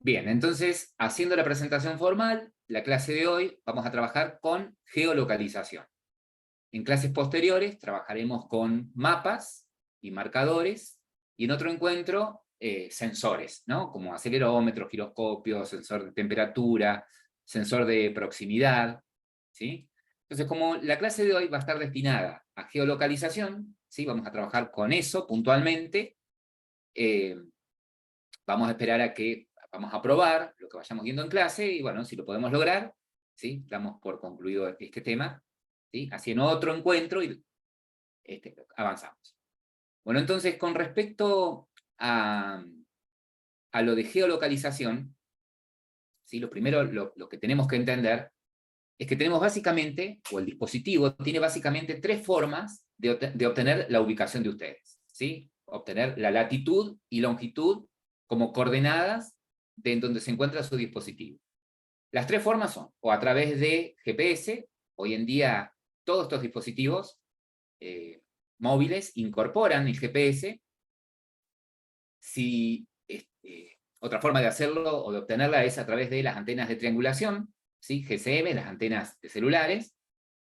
Bien, entonces, haciendo la presentación formal, la clase de hoy vamos a trabajar con geolocalización. En clases posteriores trabajaremos con mapas y marcadores, y en otro encuentro, sensores, ¿no? Como acelerómetro, giroscopio, sensor de temperatura, sensor de proximidad, ¿sí? Entonces, como la clase de hoy va a estar destinada a geolocalización, ¿sí? Vamos a trabajar con eso puntualmente. Vamos a esperar a que vamos a probar lo que vayamos viendo en clase, y bueno, si lo podemos lograr, ¿sí? Damos por concluido este tema, ¿sí? Así en otro encuentro y avanzamos. Bueno, entonces, con respecto a lo de geolocalización, ¿sí? Lo primero, lo que tenemos que entender es que tenemos básicamente, o el dispositivo tiene básicamente tres formas de obtener la ubicación de ustedes, ¿sí? Obtener la latitud y longitud como coordenadas de en donde se encuentra su dispositivo. Las tres formas son, o a través de GPS. Hoy en día todos estos dispositivos móviles incorporan el GPS. Otra forma de hacerlo o de obtenerla es a través de las antenas de triangulación, ¿sí? GSM, las antenas de celulares,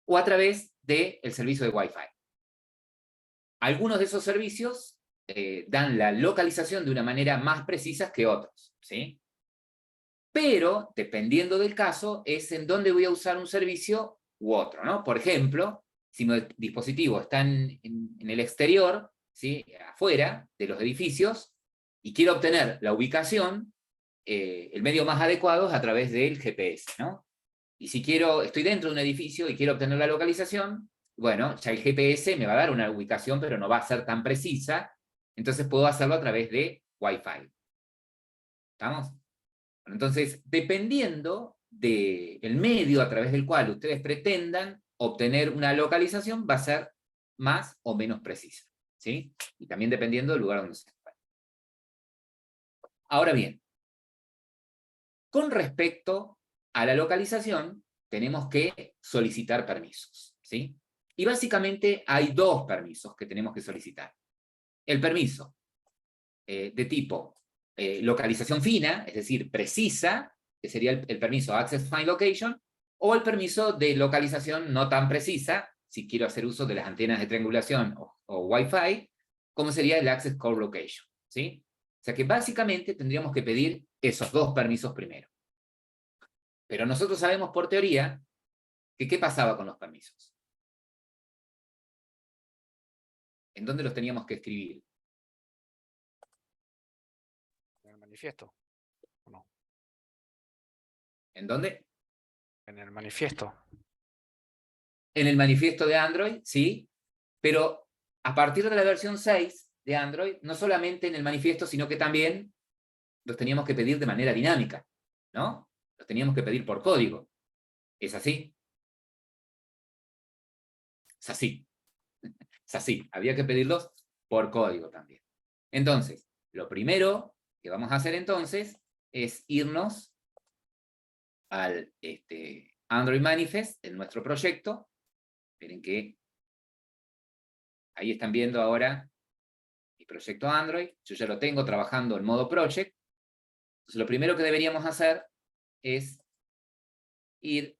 o a través del servicio de Wi-Fi. Algunos de esos servicios dan la localización de una manera más precisa que otros, ¿sí? Pero, dependiendo del caso, es en dónde voy a usar un servicio u otro, ¿no? Por ejemplo, si mi dispositivo está en el exterior, ¿sí? Afuera de los edificios, y quiero obtener la ubicación, el medio más adecuado es a través del GPS, ¿no? Y si estoy dentro de un edificio y quiero obtener la localización, bueno, ya el GPS me va a dar una ubicación, pero no va a ser tan precisa, entonces puedo hacerlo a través de Wi-Fi. ¿Estamos? Entonces, dependiendo del medio a través del cual ustedes pretendan obtener una localización, va a ser más o menos precisa, ¿sí? Y también dependiendo del lugar donde se encuentre. Ahora bien, con respecto a la localización, tenemos que solicitar permisos, ¿sí? Y básicamente hay dos permisos que tenemos que solicitar. El permiso de tipo localización fina, es decir, precisa, que sería el permiso Access Fine Location, o el permiso de localización no tan precisa, si quiero hacer uso de las antenas de triangulación o Wi-Fi, como sería el Access Core Location, ¿sí? O sea que básicamente tendríamos que pedir esos dos permisos primero. Pero nosotros sabemos por teoría que ¿qué pasaba con los permisos? ¿En dónde los teníamos que escribir? En el manifiesto, ¿o no? ¿En dónde? En el manifiesto. En el manifiesto de Android, sí, pero a partir de la versión 6 de Android, no solamente en el manifiesto, sino que también los teníamos que pedir de manera dinámica, ¿no? Los teníamos que pedir por código. ¿Es así? Es así. Es así. Había que pedirlos por código también. Entonces, lo primero que vamos a hacer entonces es irnos al Android Manifest, en nuestro proyecto. Esperen que ahí están viendo ahora mi proyecto Android. Yo ya lo tengo trabajando en modo project. Entonces, lo primero que deberíamos hacer es ir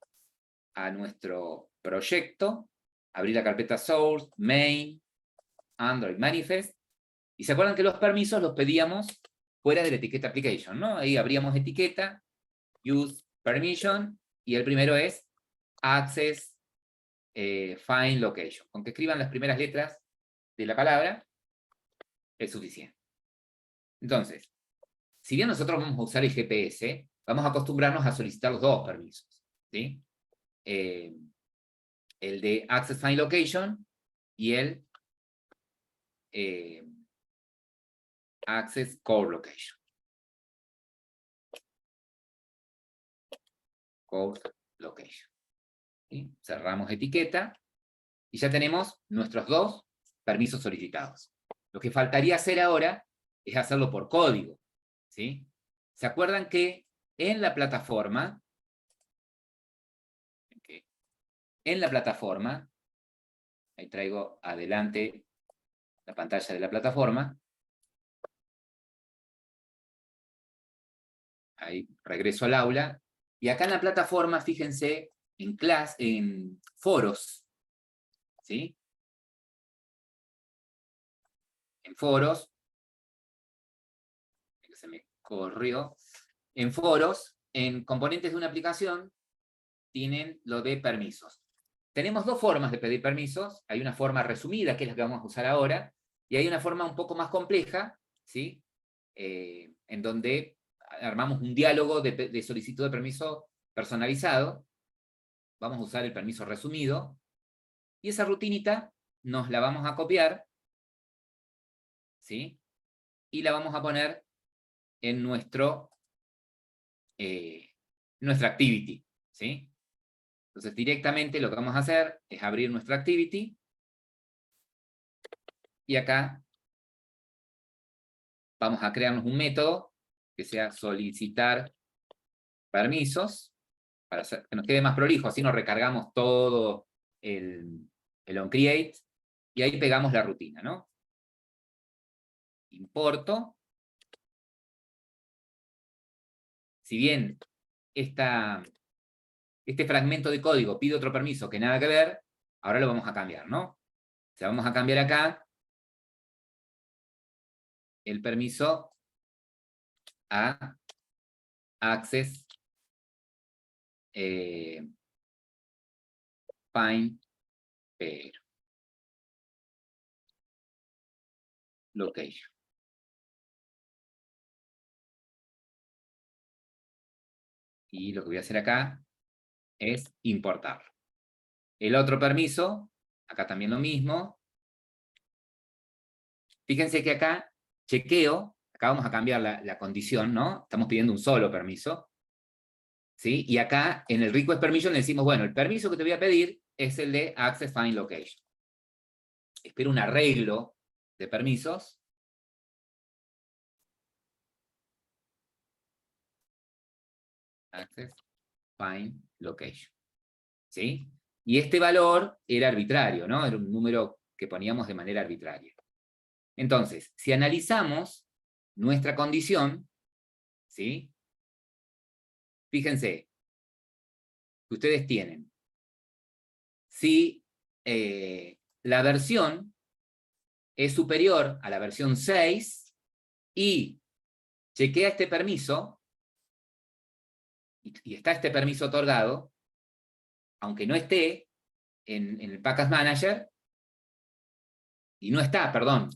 a nuestro proyecto, abrir la carpeta Source, Main, Android Manifest, y se acuerdan que los permisos los pedíamos fuera de la etiqueta Application, ¿no? Ahí abríamos etiqueta, Use Permission, y el primero es Access Find Location. Con que escriban las primeras letras de la palabra, es suficiente. Entonces, si bien nosotros vamos a usar el GPS, vamos a acostumbrarnos a solicitar los dos permisos, ¿sí? El de Access Find Location y el Access Core Location. Core Location. ¿Sí? Cerramos etiqueta y ya tenemos nuestros dos permisos solicitados. Lo que faltaría hacer ahora es hacerlo por código, ¿sí? ¿Se acuerdan que en la plataforma, ahí traigo adelante la pantalla de la plataforma, Ahí regreso al aula. Y acá en la plataforma, fíjense, en foros. ¿Sí? En foros. Se me corrió. En foros, en componentes de una aplicación, tienen lo de permisos. Tenemos dos formas de pedir permisos. Hay una forma resumida, que es la que vamos a usar ahora, y hay una forma un poco más compleja, ¿sí? En donde armamos un diálogo de solicitud de permiso personalizado. Vamos a usar el permiso resumido, y esa rutinita nos la vamos a copiar, ¿sí? Y la vamos a poner en nuestra activity, ¿sí? Entonces, directamente lo que vamos a hacer es abrir nuestra activity, y acá vamos a crearnos un método que sea solicitar permisos, para que nos quede más prolijo, así nos recargamos todo el onCreate, y ahí pegamos la rutina, ¿no? Importo. Si bien este fragmento de código pide otro permiso que nada que ver, ahora lo vamos a cambiar, ¿no? O sea, vamos a cambiar acá el permiso a access find location. Y lo que voy a hacer acá es importarlo. El otro permiso, acá también lo mismo. Fíjense que acá chequeo, acá vamos a cambiar la condición, ¿no? Estamos pidiendo un solo permiso, ¿sí? Y acá en el request permission le decimos, bueno, el permiso que te voy a pedir es el de access find location. Espero un arreglo de permisos. Access find location, ¿sí? Y este valor era arbitrario, ¿no? Era un número que poníamos de manera arbitraria. Entonces, si analizamos nuestra condición, ¿sí? Fíjense, que ustedes tienen, si la versión es superior a la versión 6 y chequea este permiso, y está este permiso otorgado, aunque no esté en el Package Manager, y no está, perdón,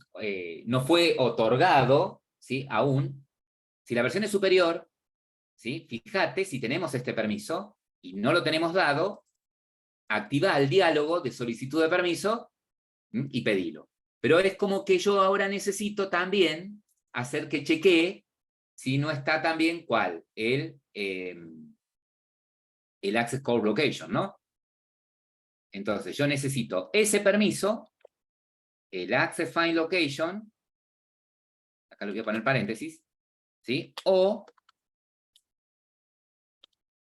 no fue otorgado, ¿sí? Aún, si la versión es superior, ¿sí? Fíjate, si tenemos este permiso y no lo tenemos dado, activa el diálogo de solicitud de permiso y pedilo. Pero es como que yo ahora necesito también hacer que chequee si no está también, ¿cuál? El access code location, ¿no? Entonces yo necesito ese permiso, el access find location, acá lo voy a poner paréntesis, ¿sí? O,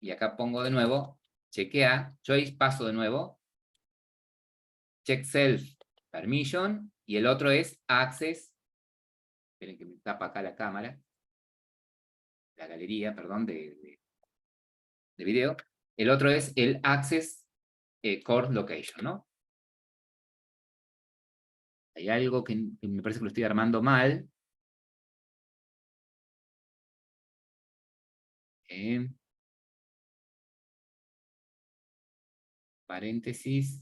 y acá pongo de nuevo, chequea, choice, paso de nuevo, check self permission, y el otro es access, esperen que me tapa acá la cámara, la galería, perdón, de video. El otro es el access core location, ¿no? Hay algo que me parece que lo estoy armando mal. Paréntesis.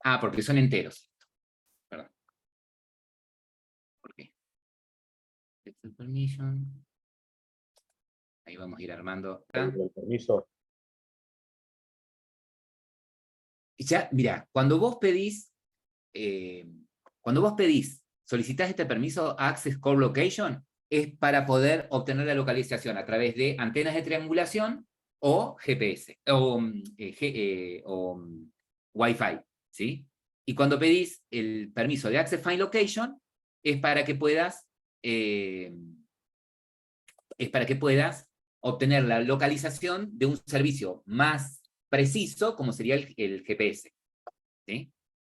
Ah, porque son enteros. Perdón. ¿Por qué? Permission. Ahí vamos a ir armando. El permiso. Ya, mira, cuando vos pedís, solicitás este permiso Access Core Location, es para poder obtener la localización a través de antenas de triangulación o GPS, o Wi-Fi, ¿sí? Y cuando pedís el permiso de Access Find Location, es para que puedas obtener la localización de un servicio más preciso, como sería el GPS, ¿sí?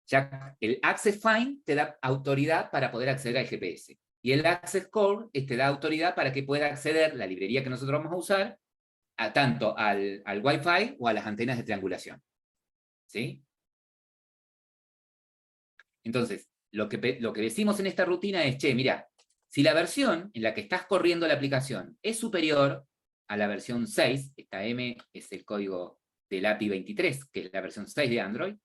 Ya el Access Find te da autoridad para poder acceder al GPS. Y el Access Core te da autoridad para que pueda acceder la librería que nosotros vamos a usar tanto al Wi-Fi o a las antenas de triangulación. ¿Sí? Entonces, lo que decimos en esta rutina es, che, mira, si la versión en la que estás corriendo la aplicación es superior a la versión 6, esta M es el código del API 23, que es la versión 6 de Android,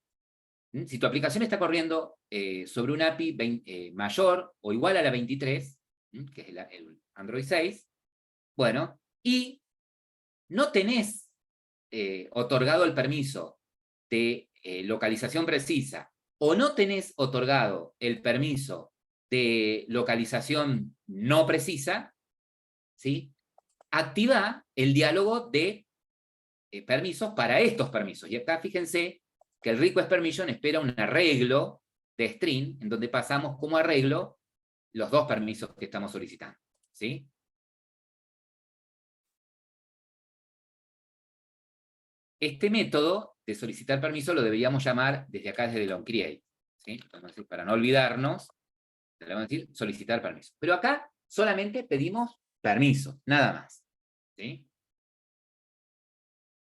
si tu aplicación está corriendo sobre un API mayor o igual a la 23, que es el Android 6, bueno, y no tenés otorgado el permiso de localización precisa o no tenés otorgado el permiso de localización no precisa, ¿sí? Activa el diálogo de permisos para estos permisos. Y acá fíjense que el request permission espera un arreglo de string, en donde pasamos como arreglo los dos permisos que estamos solicitando. ¿Sí? Este método de solicitar permiso lo deberíamos llamar desde acá, desde el onCreate. ¿Sí? Entonces, para no olvidarnos, le vamos a decir solicitar permiso. Pero acá solamente pedimos permiso, nada más. ¿Sí?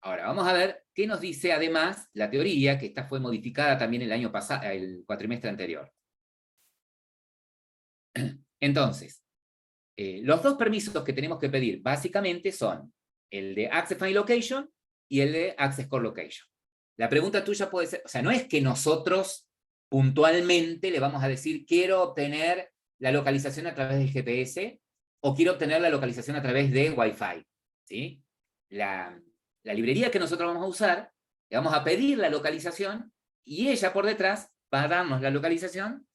Ahora, vamos a ver qué nos dice además la teoría, que esta fue modificada también el año pasado, el cuatrimestre anterior. Entonces, los dos permisos que tenemos que pedir básicamente son el de Access Find Location y el de Access Core Location. La pregunta tuya puede ser, o sea, no es que nosotros puntualmente le vamos a decir quiero obtener la localización a través del GPS o quiero obtener la localización a través de Wi-Fi. ¿Sí? La librería que nosotros vamos a usar, le vamos a pedir la localización y ella por detrás va a darnos la localización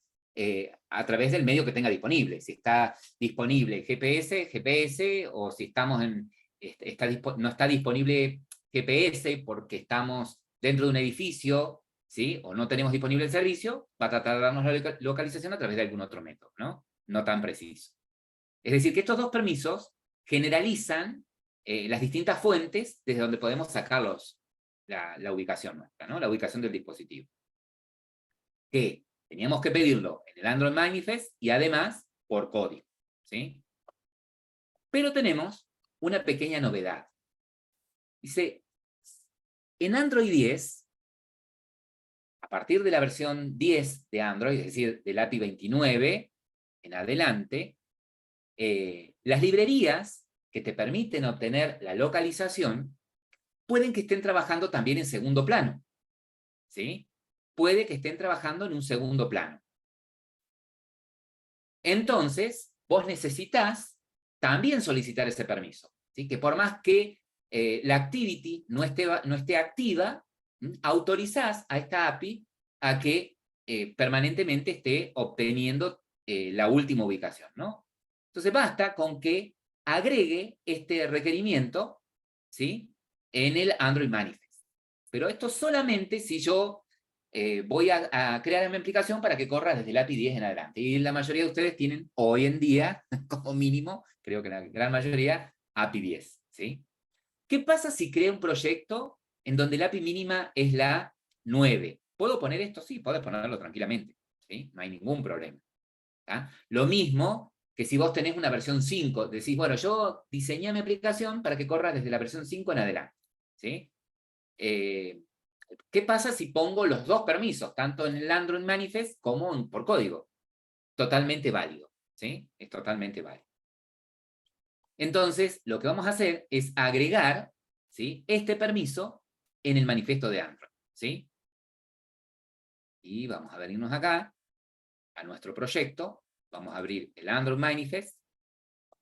a través del medio que tenga disponible. Si está disponible GPS, GPS, o si estamos no está disponible GPS porque estamos dentro de un edificio, ¿sí? O no tenemos disponible el servicio, va a tratar de darnos la localización a través de algún otro método, ¿no? No tan preciso. Es decir, que estos dos permisos generalizan las distintas fuentes desde donde podemos sacar la ubicación nuestra, ¿no? La ubicación del dispositivo. Que teníamos que pedirlo en el Android Manifest y además por código, ¿sí? Pero tenemos una pequeña novedad. Dice, en Android 10, a partir de la versión 10 de Android, es decir, del API 29 en adelante, las librerías que te permiten obtener la localización pueden que estén trabajando también en segundo plano, ¿sí? Puede que estén trabajando en un segundo plano. Entonces, vos necesitas también solicitar ese permiso, ¿sí? Que por más que la activity no esté activa, autorizás a esta API a que permanentemente esté obteniendo la última ubicación, ¿no? Entonces basta con que agregue este requerimiento, ¿sí? En el Android Manifest. Pero esto solamente si yo voy a crear mi aplicación para que corra desde el API 10 en adelante. Y la mayoría de ustedes tienen hoy en día, como mínimo, creo que la gran mayoría, API 10. ¿Sí? ¿Qué pasa si creo un proyecto en donde la API mínima es la 9? ¿Puedo poner esto? Sí, podés ponerlo tranquilamente. ¿Sí? No hay ningún problema. ¿Tá? Lo mismo que si vos tenés una versión 5, decís, bueno, yo diseñé mi aplicación para que corra desde la versión 5 en adelante. ¿Sí? ¿Qué pasa si pongo los dos permisos, tanto en el Android Manifest como por código? Totalmente válido, ¿sí? Es totalmente válido. Entonces, lo que vamos a hacer es agregar, ¿sí? Este permiso en el manifiesto de Android, ¿sí? Y vamos a venirnos acá, a nuestro proyecto, vamos a abrir el Android Manifest.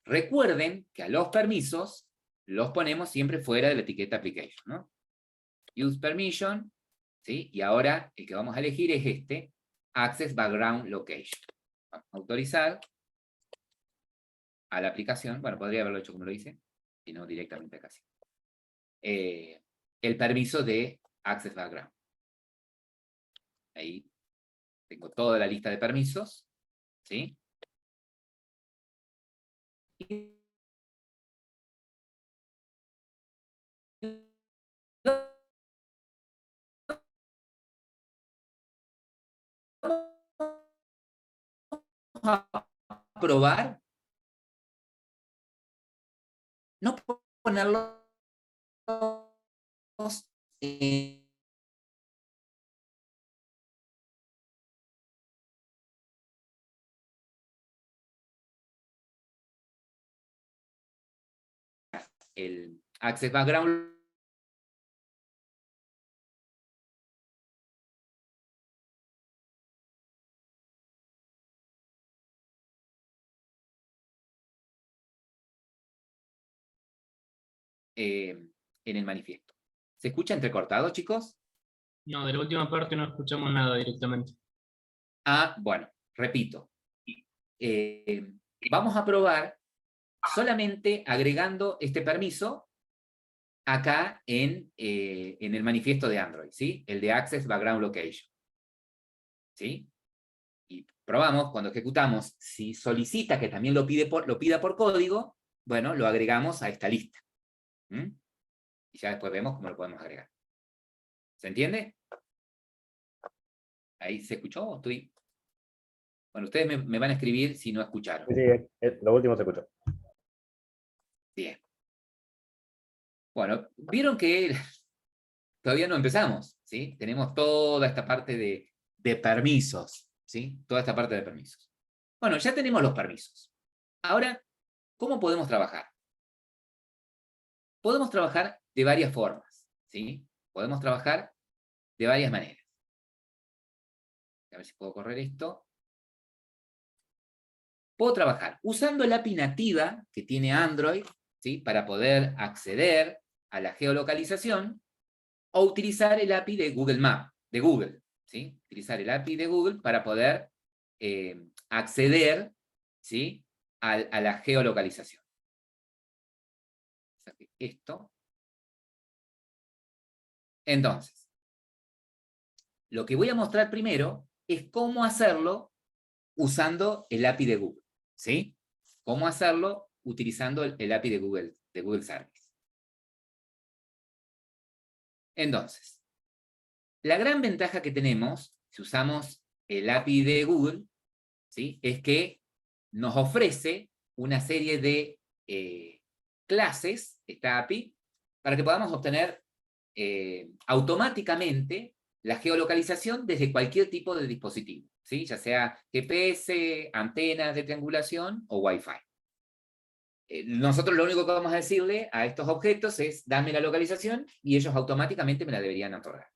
Recuerden que a los permisos los ponemos siempre fuera de la etiqueta Application, ¿no? Use Permission, ¿sí? Y ahora el que vamos a elegir es este, Access Background Location. Vamos a autorizar a la aplicación, bueno, podría haberlo hecho como lo hice, sino directamente acá. El permiso de Access Background. Ahí tengo toda la lista de permisos, ¿sí? a probar no ponerlos en el Access Background en el manifiesto. ¿Se escucha entrecortado, chicos? No, de la última parte no escuchamos nada directamente. Ah, bueno, repito. Vamos a probar solamente agregando este permiso acá en el manifiesto de Android, ¿sí? El de Access Background Location. ¿Sí? Y probamos, cuando ejecutamos, si solicita que también lo pida por código, bueno, lo agregamos a esta lista. ¿Mm? Y ya después vemos cómo lo podemos agregar. ¿Se entiende? ¿Ahí se escuchó o estoy...? Bueno, ustedes me van a escribir si no escucharon. Sí, lo último se escuchó. Bien. Bueno, vieron que todavía no empezamos, ¿sí? Tenemos toda esta parte de permisos, ¿sí? Toda esta parte de permisos. Bueno, ya tenemos los permisos. Ahora, ¿cómo podemos trabajar? Podemos trabajar de varias formas, ¿sí? Podemos trabajar de varias maneras. A ver si puedo correr esto. Puedo trabajar usando la API nativa que tiene Android, ¿sí? Para poder acceder a la geolocalización, o utilizar el API de Google Maps, de Google, ¿sí? Utilizar el API de Google para poder acceder, ¿sí? a la geolocalización. Saque esto. Entonces, lo que voy a mostrar primero es cómo hacerlo usando el API de Google, ¿sí? Cómo hacerlo utilizando el API de Google Service. Entonces, la gran ventaja que tenemos, si usamos el API de Google, ¿sí? Es que nos ofrece una serie de clases, esta API, para que podamos obtener automáticamente la geolocalización desde cualquier tipo de dispositivo, ¿sí? Ya sea GPS, antenas de triangulación o Wi-Fi. Nosotros lo único que vamos a decirle a estos objetos es dame la localización y ellos automáticamente me la deberían otorgar.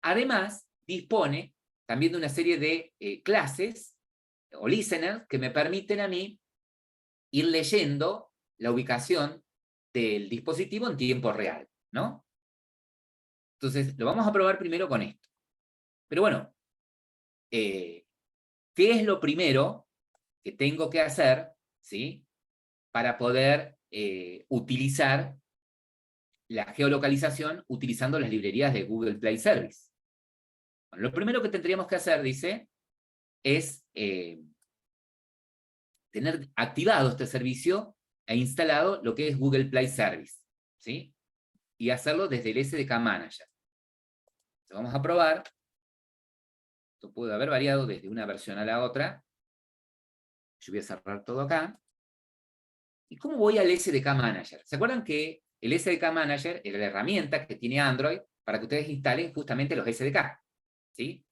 Además, dispone también de una serie de clases o listeners que me permiten a mí ir leyendo la ubicación del dispositivo en tiempo real, ¿no? Entonces, lo vamos a probar primero con esto. Pero bueno, ¿qué es lo primero que tengo que hacer, ¿sí? Para poder utilizar la geolocalización utilizando las librerías de Google Play Service? Bueno, lo primero que tendríamos que hacer, dice, es tener activado este servicio e instalado lo que es Google Play Service, ¿sí? Y hacerlo desde el SDK Manager. Entonces vamos a probar. Esto puede haber variado desde una versión a la otra. Yo voy a cerrar todo acá. ¿Y cómo voy al SDK Manager? ¿Se acuerdan que el SDK Manager era la herramienta que tiene Android para que ustedes instalen justamente los SDK? ¿Sí?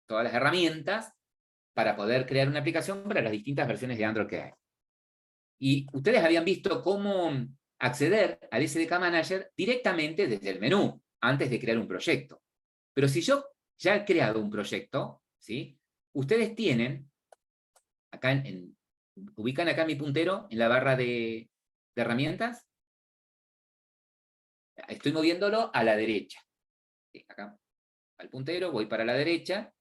Todas las herramientas para poder crear una aplicación para las distintas versiones de Android que hay. Y ustedes habían visto cómo acceder al SDK Manager directamente desde el menú, antes de crear un proyecto. Pero si yo ya he creado un proyecto, ¿sí? Ustedes tienen, acá ubican acá mi puntero en la barra de herramientas. Estoy moviéndolo a la derecha. ¿Sí? Acá, al puntero, voy para la derecha.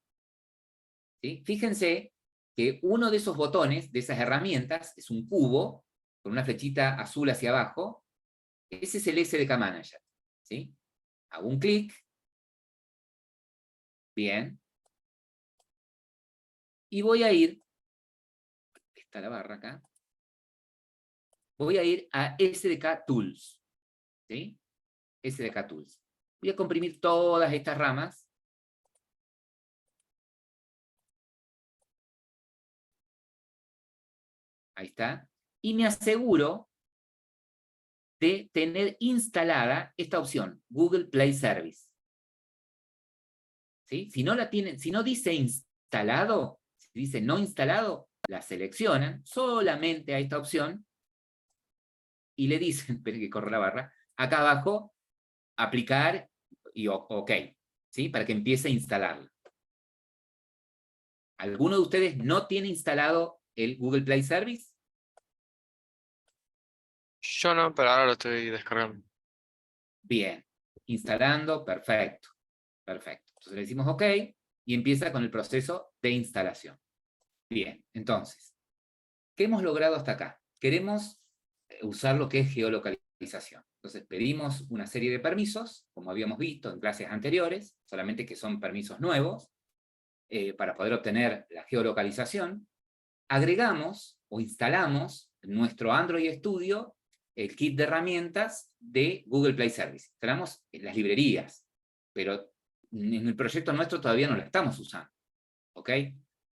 ¿Sí? Fíjense que uno de esos botones, de esas herramientas, es un cubo con una flechita azul hacia abajo. Ese es el SDK Manager. ¿Sí? Hago un clic. Bien. Y voy a ir, está la barra acá, voy a ir a SDK Tools. ¿Sí? SDK Tools. Voy a comprimir todas estas ramas. Ahí está. Y me aseguro de tener instalada esta opción, Google Play Service. ¿Sí? Si no la tienen, si no dice instalado, si dice no instalado, la seleccionan solamente a esta opción y le dicen, esperen que corre la barra, acá abajo, aplicar y OK, ¿sí? Para que empiece a instalarlo. ¿Alguno de ustedes no tiene instalado el Google Play Service? Yo no, pero ahora lo estoy descargando. Bien, instalando, perfecto, perfecto. Entonces le decimos OK y empieza con el proceso de instalación. Bien, entonces, ¿qué hemos logrado hasta acá? Queremos usar lo que es geolocalización. Entonces pedimos una serie de permisos, como habíamos visto en clases anteriores, solamente que son permisos nuevos, para poder obtener la geolocalización. Agregamos o instalamos en nuestro Android Studio el kit de herramientas de Google Play Service. Instalamos las librerías, pero en el proyecto nuestro todavía no la estamos usando. ¿Ok?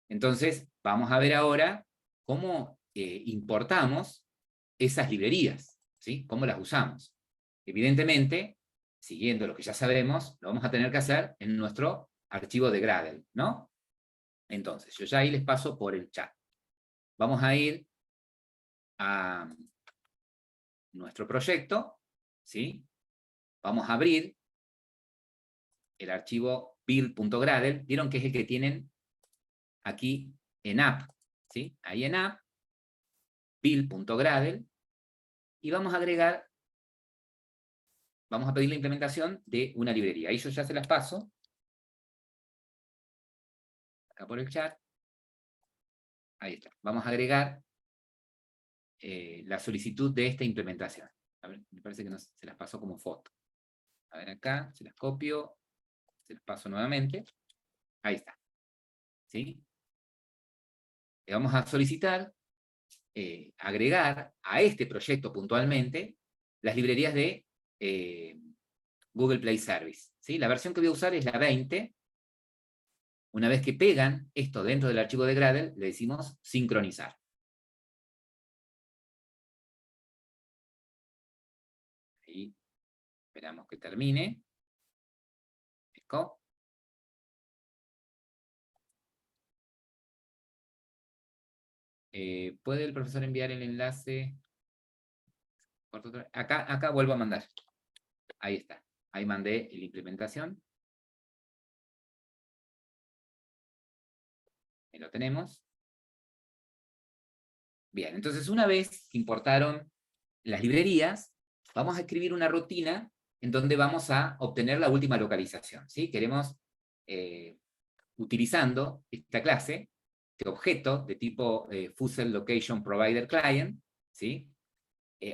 Entonces, vamos a ver ahora cómo importamos esas librerías, ¿sí? Cómo las usamos. Evidentemente, siguiendo lo que ya sabemos, lo vamos a tener que hacer en nuestro archivo de Gradle, ¿no? Entonces, yo ya ahí les paso por el chat. Vamos a ir a nuestro proyecto, ¿sí? Vamos a abrir el archivo build.gradle. Vieron que es el que tienen aquí en app, ¿sí? Ahí en app, build.gradle, y vamos a agregar, vamos a pedir la implementación de una librería. Ahí yo ya se las paso, acá por el chat. Ahí está. Vamos a agregar la solicitud de esta implementación. A ver, me parece que no, se las paso como foto. A ver acá, se las copio, se las paso nuevamente. Ahí está. ¿Sí? Le vamos a solicitar agregar a este proyecto puntualmente las librerías de Google Play Service. ¿Sí? La versión que voy a usar es la 20. Una vez que pegan esto dentro del archivo de Gradle, le decimos sincronizar. Ahí esperamos que termine. Eco. ¿Puede el profesor enviar el enlace? Acá vuelvo a mandar. Ahí está. Ahí mandé la implementación. Ahí lo tenemos. Bien, entonces una vez que importaron las librerías, vamos a escribir una rutina en donde vamos a obtener la última localización. ¿Sí? Queremos, utilizando esta clase, este objeto de tipo Fuzzle Location Provider Client, ¿sí?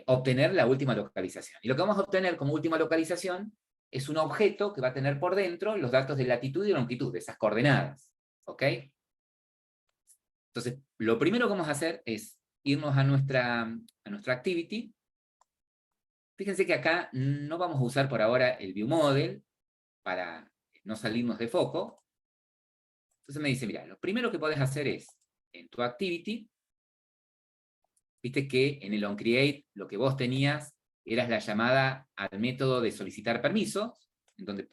Obtener la última localización. Y lo que vamos a obtener como última localización es un objeto que va a tener por dentro los datos de latitud y longitud, de esas coordenadas. ¿Ok? Entonces, lo primero que vamos a hacer es irnos a nuestra activity. Fíjense que acá no vamos a usar por ahora el ViewModel para no salirnos de foco. Entonces me dice, mira, lo primero que podés hacer es, en tu activity, viste que en el onCreate lo que vos tenías era la llamada al método de solicitar permisos, en donde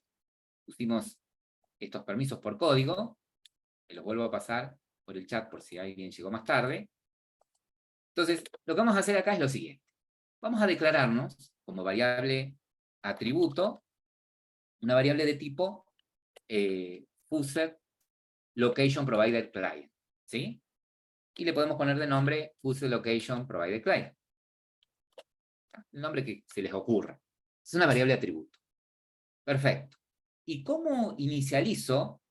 pusimos estos permisos por código. Me los vuelvo a pasar por el chat por si alguien llegó más tarde. Entonces, lo que vamos a hacer acá es lo siguiente. Vamos a declararnos como variable atributo, una variable de tipo Fuzzle Location Provider Client, ¿sí? Y le podemos poner de nombre Fuzzle Location Provider Client. El nombre que se les ocurra. Es una variable atributo. Perfecto. ¿Y cómo inicializo?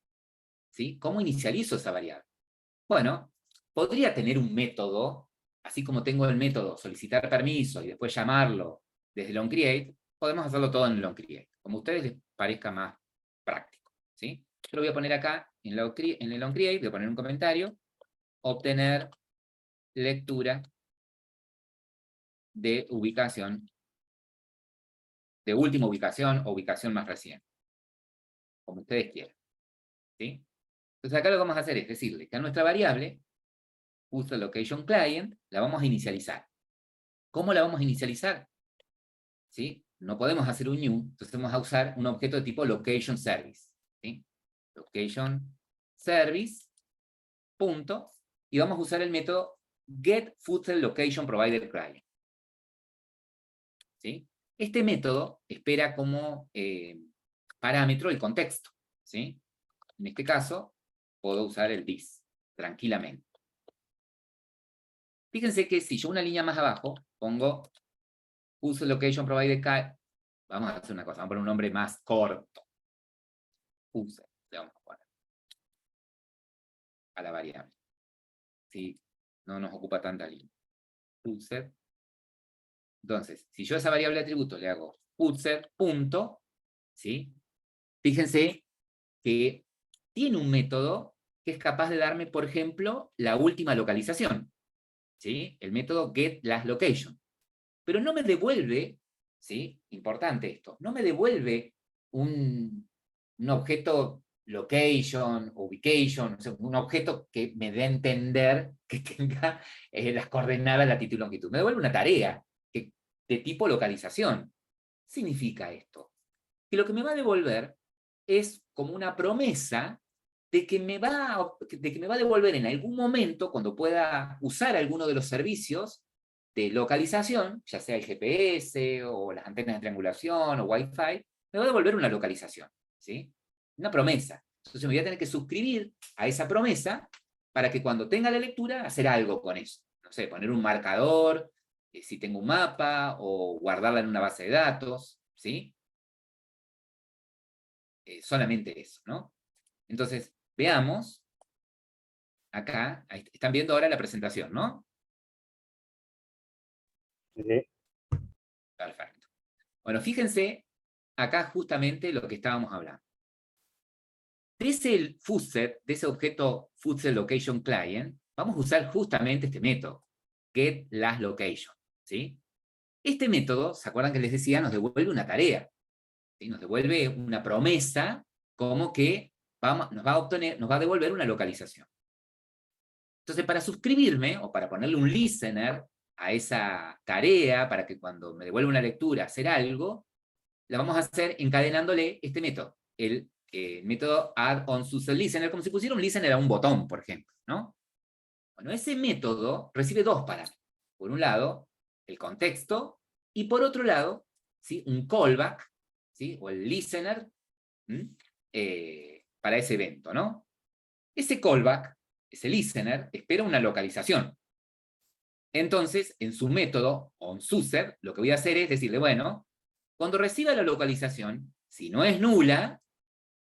¿Sí? ¿Cómo inicializo esa variable? Bueno, podría tener un método, así como tengo el método solicitar permiso y después llamarlo desde el onCreate, podemos hacerlo todo en el onCreate, como a ustedes les parezca más práctico, ¿sí? Yo lo voy a poner acá en el onCreate, voy a poner un comentario, obtener lectura de ubicación, de última ubicación o ubicación más reciente, como ustedes quieran, ¿sí? Entonces acá lo que vamos a hacer es decirle que a nuestra variable user location client, la vamos a inicializar. ¿Cómo la vamos a inicializar? ¿Sí? No podemos hacer un new, entonces vamos a usar un objeto de tipo location service. ¿Sí? Location service, punto, y vamos a usar el método get footer location provider client. ¿Sí? Este método espera como parámetro el contexto. ¿Sí? En este caso, puedo usar el this, tranquilamente. Fíjense que si yo una línea más abajo pongo user location provider client, vamos a hacer una cosa, vamos a poner un nombre más corto. User, le vamos a poner a la variable. ¿Sí? No nos ocupa tanta línea. User. Entonces, si yo a esa variable de atributo le hago user, punto, ¿sí? Fíjense que tiene un método que es capaz de darme, por ejemplo, la última localización. ¿Sí? El método getLastLocation. Pero no me devuelve, ¿sí? Importante esto, no me devuelve un objeto location, ubication, o sea, un objeto que me dé a entender que tenga las coordenadas, latitud y longitud. Me devuelve una tarea de tipo localización. ¿Qué significa esto? Que lo que me va a devolver es como una promesa de que me va a devolver en algún momento, cuando pueda usar alguno de los servicios de localización, ya sea el GPS o las antenas de triangulación o Wi-Fi, me va a devolver una localización, ¿sí? Una promesa. Entonces me voy a tener que suscribir a esa promesa para que cuando tenga la lectura, hacer algo con eso. No sé, poner un marcador, si tengo un mapa, o guardarla en una base de datos, ¿sí? Solamente eso, ¿no? Entonces, veamos, acá, están viendo ahora la presentación, ¿no? Sí. Perfecto. Bueno, fíjense acá justamente lo que estábamos hablando. De ese footer, de ese objeto footer location client, vamos a usar justamente este método, getLastLocation, ¿sí? Este método, ¿se acuerdan que les decía? Nos devuelve una tarea, ¿sí? Nos devuelve una promesa como que nos va a devolver una localización. Entonces, para suscribirme, o para ponerle un listener a esa tarea, para que cuando me devuelva una lectura hacer algo, la vamos a hacer encadenándole este método, el método add-on-user-listener, como si pusiera un listener a un botón, por ejemplo, ¿no? Bueno, ese método recibe dos parámetros. Por un lado, el contexto, y por otro lado, ¿sí? Un callback, ¿sí? O el listener, para ese evento, ¿no? Ese callback, ese listener, espera una localización. Entonces, en su método, onSuser, lo que voy a hacer es decirle, bueno, cuando reciba la localización, si no es nula,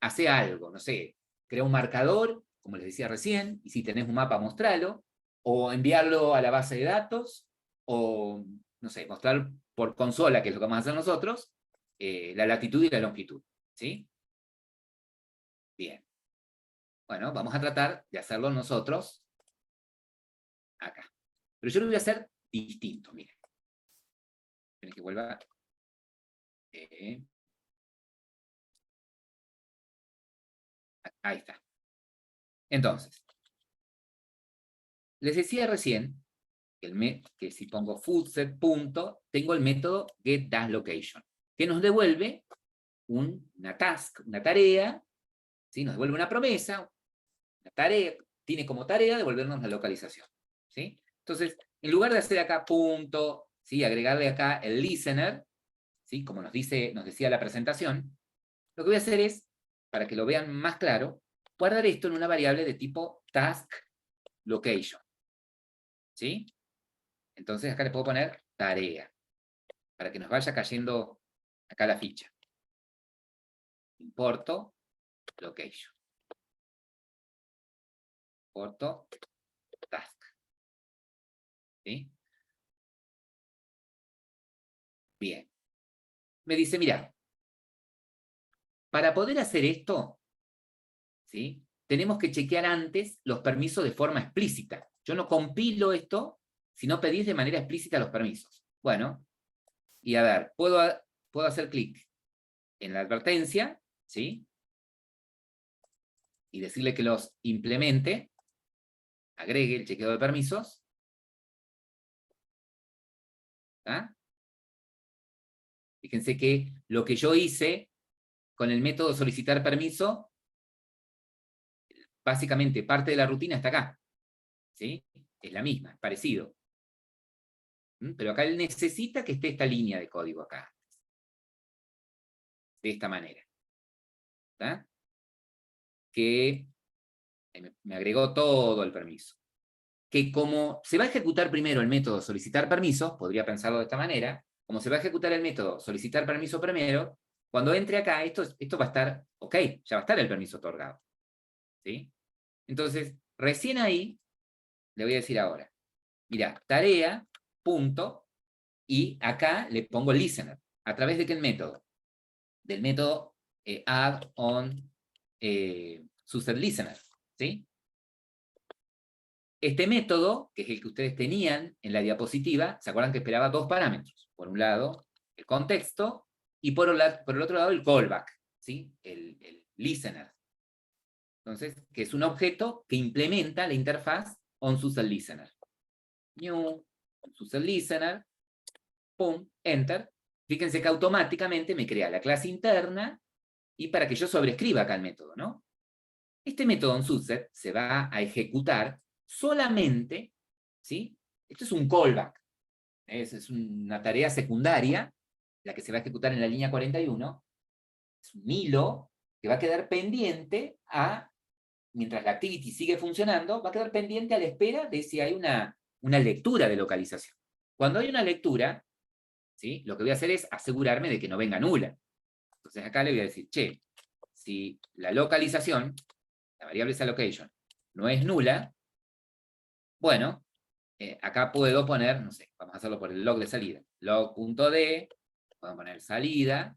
hace algo, no sé, crea un marcador, como les decía recién, y si tenés un mapa, mostralo, o enviarlo a la base de datos, o, no sé, mostrar por consola, que es lo que vamos a hacer nosotros, la latitud y la longitud, ¿sí? Bien. Bueno, vamos a tratar de hacerlo nosotros acá. Pero yo lo voy a hacer distinto, miren. Tienen que vuelva. Ahí está. Entonces, les decía recién que si pongo foodset punto, tengo el método getDashLocation, que nos devuelve una task, una tarea, ¿sí? Nos devuelve una promesa, una tarea, tiene como tarea devolvernos la localización, ¿sí? Entonces, en lugar de hacer acá punto, ¿sí? Agregarle acá el listener, ¿sí? Como nos decía la presentación, lo que voy a hacer es, para que lo vean más claro, guardar esto en una variable de tipo taskLocation, ¿sí? Entonces acá le puedo poner tarea, para que nos vaya cayendo acá la ficha. Importo location. Importo task. ¿Sí? Bien. Me dice, mira, para poder hacer esto, ¿sí? Tenemos que chequear antes los permisos de forma explícita. Yo no compilo esto si no pedís de manera explícita los permisos. Bueno, y a ver, puedo hacer clic en la advertencia, ¿sí? Y decirle que los implemente. agregue el chequeo de permisos. ¿Ah? Fíjense que lo que yo hice con el método solicitar permiso, básicamente parte de la rutina está acá. ¿Sí? Es la misma, es parecido. Pero acá él necesita que esté esta línea de código acá. De esta manera. ¿Está? Que me agregó todo el permiso. Que como se va a ejecutar primero el método solicitar permiso, podría pensarlo de esta manera, como se va a ejecutar el método solicitar permiso primero, cuando entre acá, esto va a estar, ok, ya va a estar el permiso otorgado. ¿Sí? Entonces, recién ahí, le voy a decir ahora, mira, tarea, punto, y acá le pongo listener. ¿A través de qué método? Del método add on user listener. ¿Sí? Este método, que es el que ustedes tenían en la diapositiva, ¿se acuerdan que esperaba dos parámetros? Por un lado, el contexto, y por el otro lado, el callback, ¿sí? El listener. Entonces, que es un objeto que implementa la interfaz onSuserListener. New, onSuserListener, pum, enter. Fíjense que automáticamente me crea la clase interna y para que yo sobrescriba acá el método, ¿no? Este método onSuser se va a ejecutar solamente, ¿sí? Esto es un callback, es una tarea secundaria, la que se va a ejecutar en la línea 41, es un hilo que va a quedar pendiente mientras la activity sigue funcionando, va a quedar pendiente a la espera de si hay una lectura de localización. Cuando hay una lectura, ¿sí? Lo que voy a hacer es asegurarme de que no venga nula. Entonces acá le voy a decir, che, si la localización, la variable esa location, no es nula, bueno, acá puedo poner, no sé, vamos a hacerlo por el log de salida. Log.d, puedo poner salida,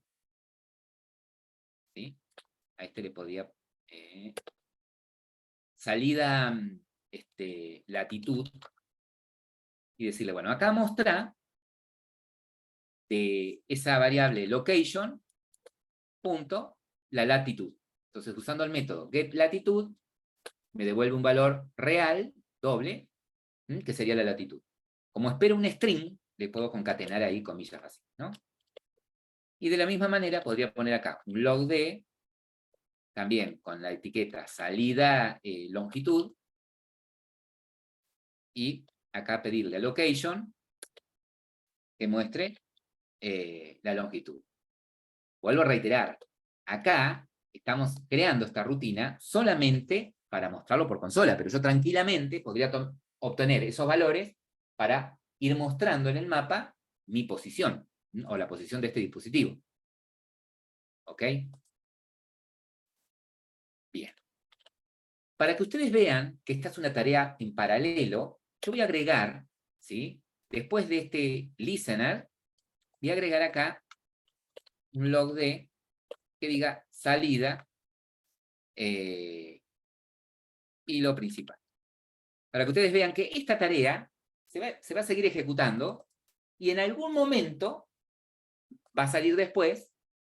¿sí? A este le podría... salida, latitud, y decirle, bueno, acá mostrar de esa variable location, punto, la latitud. Entonces, usando el método getLatitud, me devuelve un valor real, doble, que sería la latitud. Como espero un string, le puedo concatenar ahí comillas así, ¿no? Y de la misma manera podría poner acá un log de, también con la etiqueta salida longitud, y acá pedirle a location que muestre la longitud. Vuelvo a reiterar, acá estamos creando esta rutina solamente para mostrarlo por consola, pero yo tranquilamente podría obtener esos valores para ir mostrando en el mapa mi posición, o la posición de este dispositivo. ¿Ok? Bien. Para que ustedes vean que esta es una tarea en paralelo, yo voy a agregar, ¿sí? Después de este listener, voy a agregar acá un log de que diga salida y lo principal. Para que ustedes vean que esta tarea se va a seguir ejecutando y en algún momento va a salir después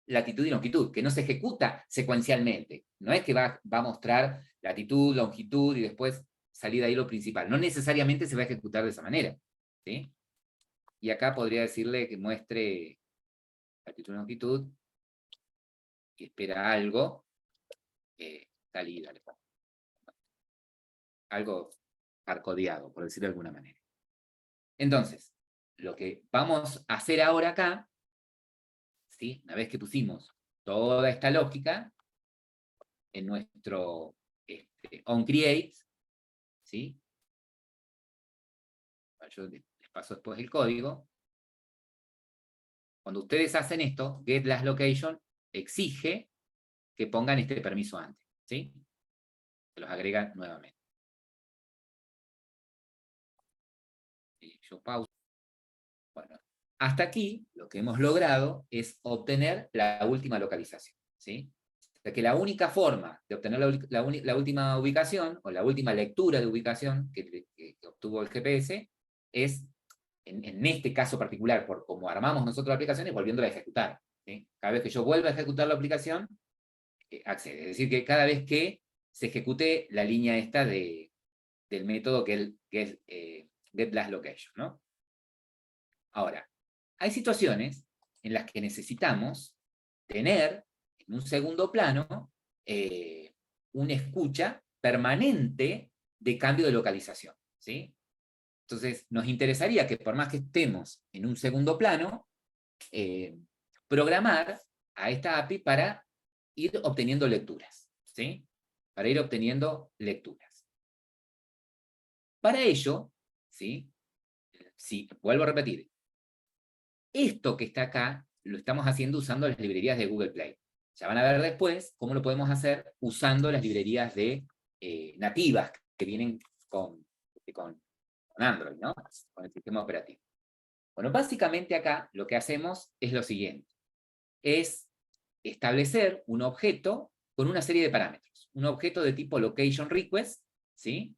latitud y longitud, que no se ejecuta secuencialmente. No es que va a mostrar latitud, longitud y después salida ahí lo principal. No necesariamente se va a ejecutar de esa manera. ¿Sí? Y acá podría decirle que muestre latitud y longitud y espera algo, salida. Le pongo. Algo arcodeado, por decirlo de alguna manera. Entonces, lo que vamos a hacer ahora acá, ¿sí? Una vez que pusimos toda esta lógica en nuestro onCreate, ¿sí? Yo les paso después el código. Cuando ustedes hacen esto, getLastLocation exige que pongan este permiso antes, ¿sí? Se los agrega nuevamente. Y yo pauso. Bueno, hasta aquí lo que hemos logrado es obtener la última localización, ¿sí? O sea que la única forma de obtener la última ubicación, o la última lectura de ubicación que obtuvo el GPS, es, en este caso particular, por cómo armamos nosotros la aplicación, es volviéndola a ejecutar, ¿sí? Cada vez que yo vuelva a ejecutar la aplicación, accede. Es decir, que cada vez que se ejecute la línea esta de del método que es getLastLocation, ¿no? Ahora, hay situaciones en las que necesitamos tener en un segundo plano una escucha permanente de cambio de localización, ¿sí? Entonces, nos interesaría que por más que estemos en un segundo plano, programar a esta API para ir obteniendo lecturas, ¿sí? Para ir obteniendo lecturas. Para ello, ¿sí? Sí, vuelvo a repetir, esto que está acá lo estamos haciendo usando las librerías de Google Play. Ya van a ver después cómo lo podemos hacer usando las librerías de nativas que vienen con Android, ¿no? Con el sistema operativo. Bueno, básicamente acá lo que hacemos es lo siguiente. Es establecer un objeto con una serie de parámetros. Un objeto de tipo location_request, ¿sí?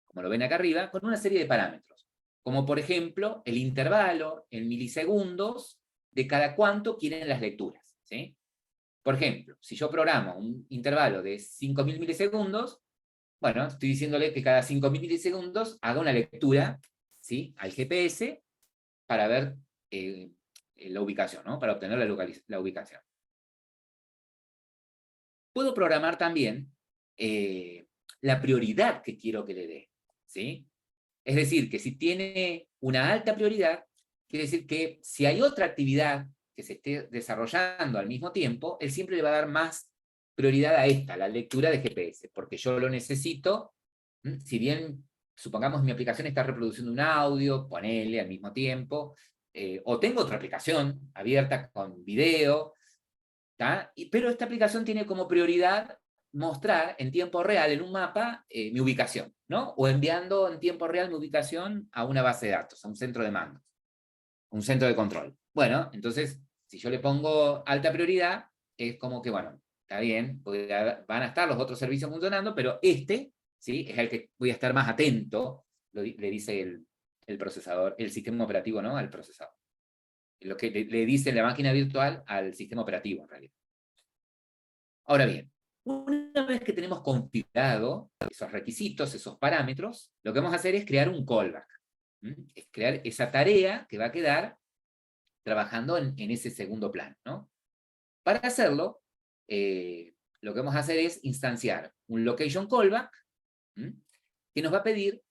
Como lo ven acá arriba, con una serie de parámetros. Como por ejemplo, el intervalo en milisegundos de cada cuánto quieren las lecturas, ¿sí? Por ejemplo, si yo programo un intervalo de 5.000 milisegundos, bueno, estoy diciéndole que cada 5.000 milisegundos haga una lectura, ¿sí? Al GPS para ver la ubicación, ¿no? Para obtener la ubicación. Puedo programar también la prioridad que quiero que le dé, ¿sí? Es decir, que si tiene una alta prioridad, quiere decir que si hay otra actividad que se esté desarrollando al mismo tiempo, él siempre le va a dar más prioridad a esta, la lectura de GPS, porque yo lo necesito, si bien, supongamos mi aplicación está reproduciendo un audio, ponele al mismo tiempo, o tengo otra aplicación abierta con video, pero esta aplicación tiene como prioridad mostrar en tiempo real en un mapa mi ubicación, ¿no? O enviando en tiempo real mi ubicación a una base de datos, a un centro de mando, un centro de control. Bueno, entonces, si yo le pongo alta prioridad, es como que, bueno, está bien, van a estar los otros servicios funcionando, pero este, ¿sí? Es el que voy a estar más atento, le dice el procesador, el sistema operativo, ¿no? Al procesador. Lo que le dice la máquina virtual al sistema operativo, en realidad. Ahora bien, una vez que tenemos configurado esos requisitos, esos parámetros, lo que vamos a hacer es crear un callback. Es crear esa tarea que va a quedar trabajando en ese segundo plano, ¿no? Para hacerlo, lo que vamos a hacer es instanciar un location callback que nos va a pedir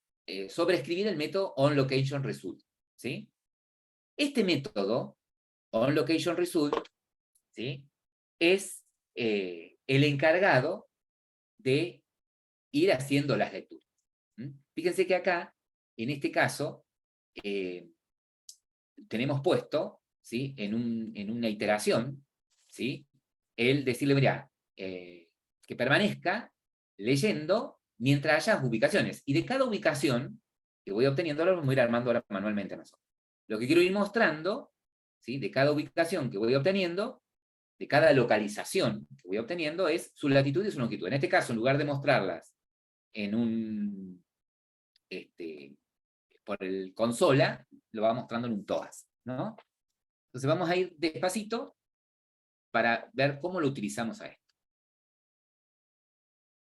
sobreescribir el método onLocationResult, ¿sí? Este método, onLocationResult, ¿sí? Es el encargado de ir haciendo las lecturas. Fíjense que acá, en este caso, tenemos puesto, ¿sí? en una iteración, ¿sí? El decirle, mira, que permanezca leyendo mientras haya ubicaciones. Y de cada ubicación que voy obteniendo, lo vamos a ir armando ahora manualmente nosotros. Lo que quiero ir mostrando, ¿sí? De cada ubicación que voy obteniendo, de cada localización que voy obteniendo, es su latitud y su longitud. En este caso, en lugar de mostrarlas en un por el consola, lo va mostrando en un TOAS, ¿no? Entonces vamos a ir despacito para ver cómo lo utilizamos a esto.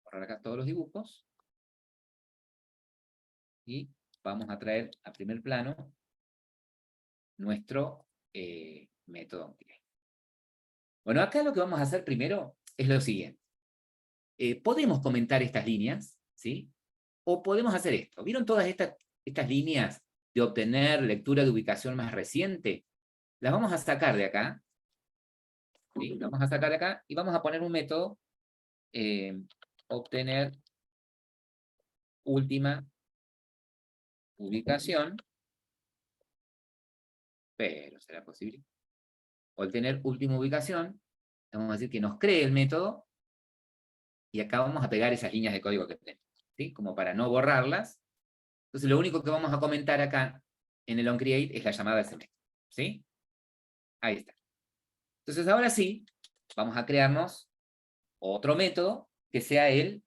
Borrar acá todos los dibujos. Y vamos a traer a primer plano nuestro método. Bueno, acá lo que vamos a hacer primero es lo siguiente. Podemos comentar estas líneas, ¿sí? O podemos hacer esto. ¿Vieron todas estas líneas de obtener lectura de ubicación más reciente? Las vamos a sacar de acá. ¿Sí? Las vamos a sacar de acá y vamos a poner un método obtener última ubicación, pero será posible. Obtener última ubicación, vamos a decir que nos cree el método y acá vamos a pegar esas líneas de código que tenemos, ¿sí? Como para no borrarlas. Entonces lo único que vamos a comentar acá en el onCreate es la llamada de ese método, ¿sí? Ahí está. Entonces ahora sí, vamos a crearnos otro método que sea el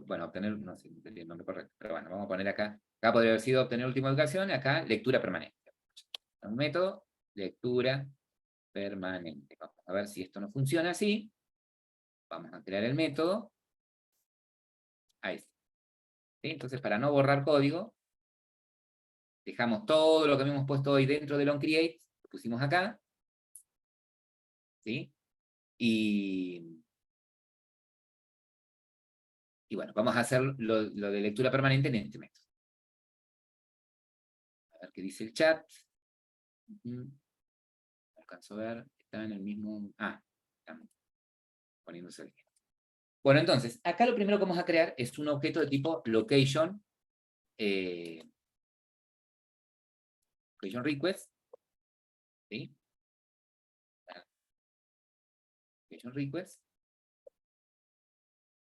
bueno, obtener, no sé el nombre correcto, pero bueno, vamos a poner acá podría haber sido obtener última ubicación, acá lectura permanente. Un método, lectura permanente. Vamos a ver si esto no funciona así. Vamos a crear el método. Ahí está. ¿Sí? Entonces, para no borrar código, dejamos todo lo que habíamos puesto hoy dentro del onCreate, lo pusimos acá. ¿Sí? Y bueno, vamos a hacer lo de lectura permanente en este método. A ver qué dice el chat. No alcanzo a ver, está en el mismo... están poniéndose el... Bueno, entonces, acá lo primero que vamos a crear es un objeto de tipo location, location request, ¿sí? Location request,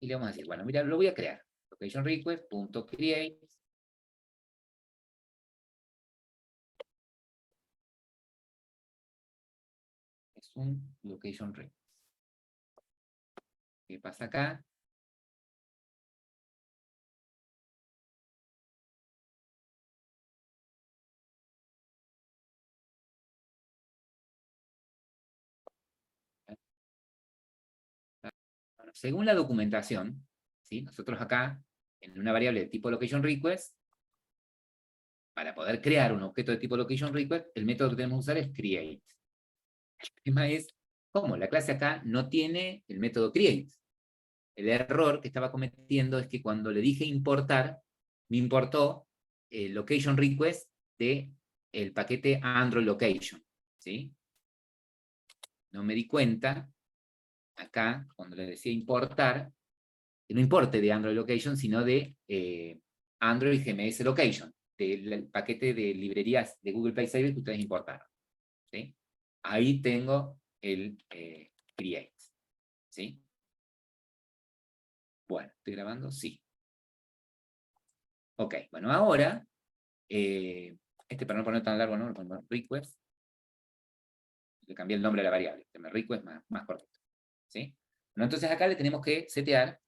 y le vamos a decir, bueno, mira, lo voy a crear, location request.create, es un location request. ¿Qué pasa acá? Bueno, según la documentación, ¿sí? Nosotros acá, en una variable de tipo location request, para poder crear un objeto de tipo location request, el método que tenemos que usar es create. El tema es, ¿cómo? La clase acá no tiene el método create. El error que estaba cometiendo es que cuando le dije importar, me importó el location request de el paquete Android Location, ¿sí? No me di cuenta, acá, cuando le decía importar, que no importe de Android Location, sino de Android GMS Location, del paquete de librerías de Google Play Service que ustedes importaron, ¿sí? Ahí tengo el create, ¿sí? Bueno, ¿estoy grabando? Sí. Ok, bueno, ahora, para no poner tan largo, ¿no? Request, le cambié el nombre a la variable, request más cortito, ¿sí? Bueno, entonces acá le tenemos que setear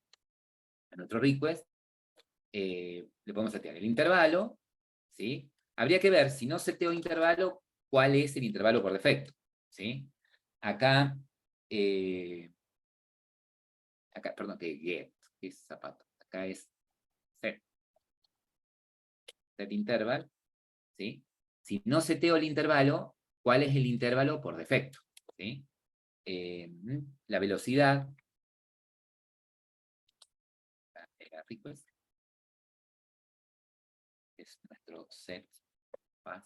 a nuestro request, le podemos setear el intervalo, ¿sí? Habría que ver, si no seteo intervalo, cuál es el intervalo por defecto, ¿sí? Acá, perdón, que get, que es zapato, acá es set interval, ¿sí? Si no seteo el intervalo, ¿cuál es el intervalo por defecto? ¿Sí? La velocidad, la request, es nuestro set path,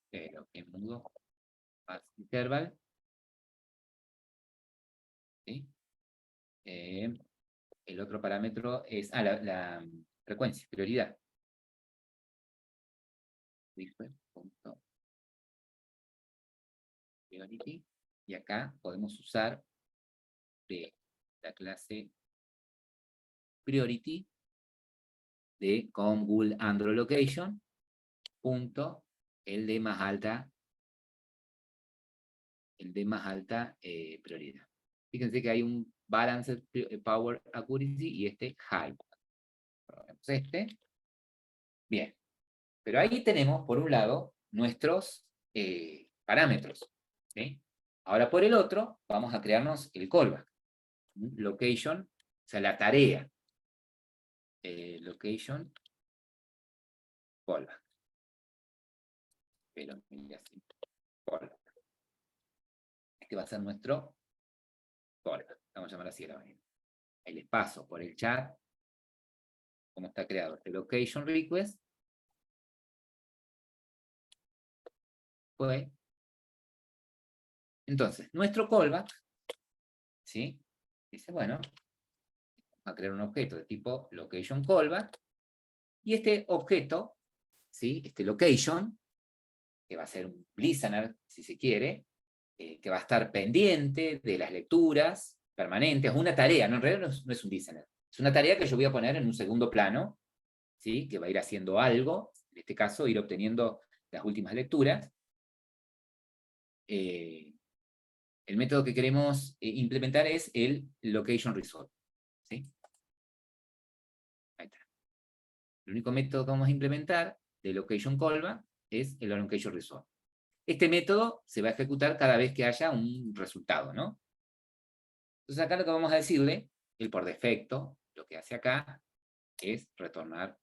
pero en mudo, path interval, ¿sí? El otro parámetro es la frecuencia, prioridad. Priority, y acá podemos usar de la clase priority de con Google Android Location punto el de más alta prioridad. Fíjense que hay un Balanced Power Accuracy y este High. Probemos este. Bien. Pero ahí tenemos, por un lado, nuestros parámetros. ¿Sí? Ahora, por el otro, vamos a crearnos el callback. Location, o sea, la tarea. Location, callback. Pero, mira, así. Callback. Este va a ser nuestro callback. Vamos a llamar así a la manera. Ahí les paso por el chat cómo está creado este location request. Fue. Entonces, nuestro callback, ¿sí? Dice, bueno, vamos a crear un objeto de tipo location callback, y este objeto, ¿sí? Este location, que va a ser un listener, si se quiere, que va a estar pendiente de las lecturas permanentes, es una tarea, ¿no? En realidad no es un listener, es una tarea que yo voy a poner en un segundo plano, ¿sí? Que va a ir haciendo algo, en este caso ir obteniendo las últimas lecturas. El método que queremos implementar es el location resolve, ¿sí? Ahí está. El único método que vamos a implementar de location callback es el location resolve. Este método se va a ejecutar cada vez que haya un resultado, ¿no? Entonces acá lo que vamos a decirle, él por defecto, lo que hace acá es retornar,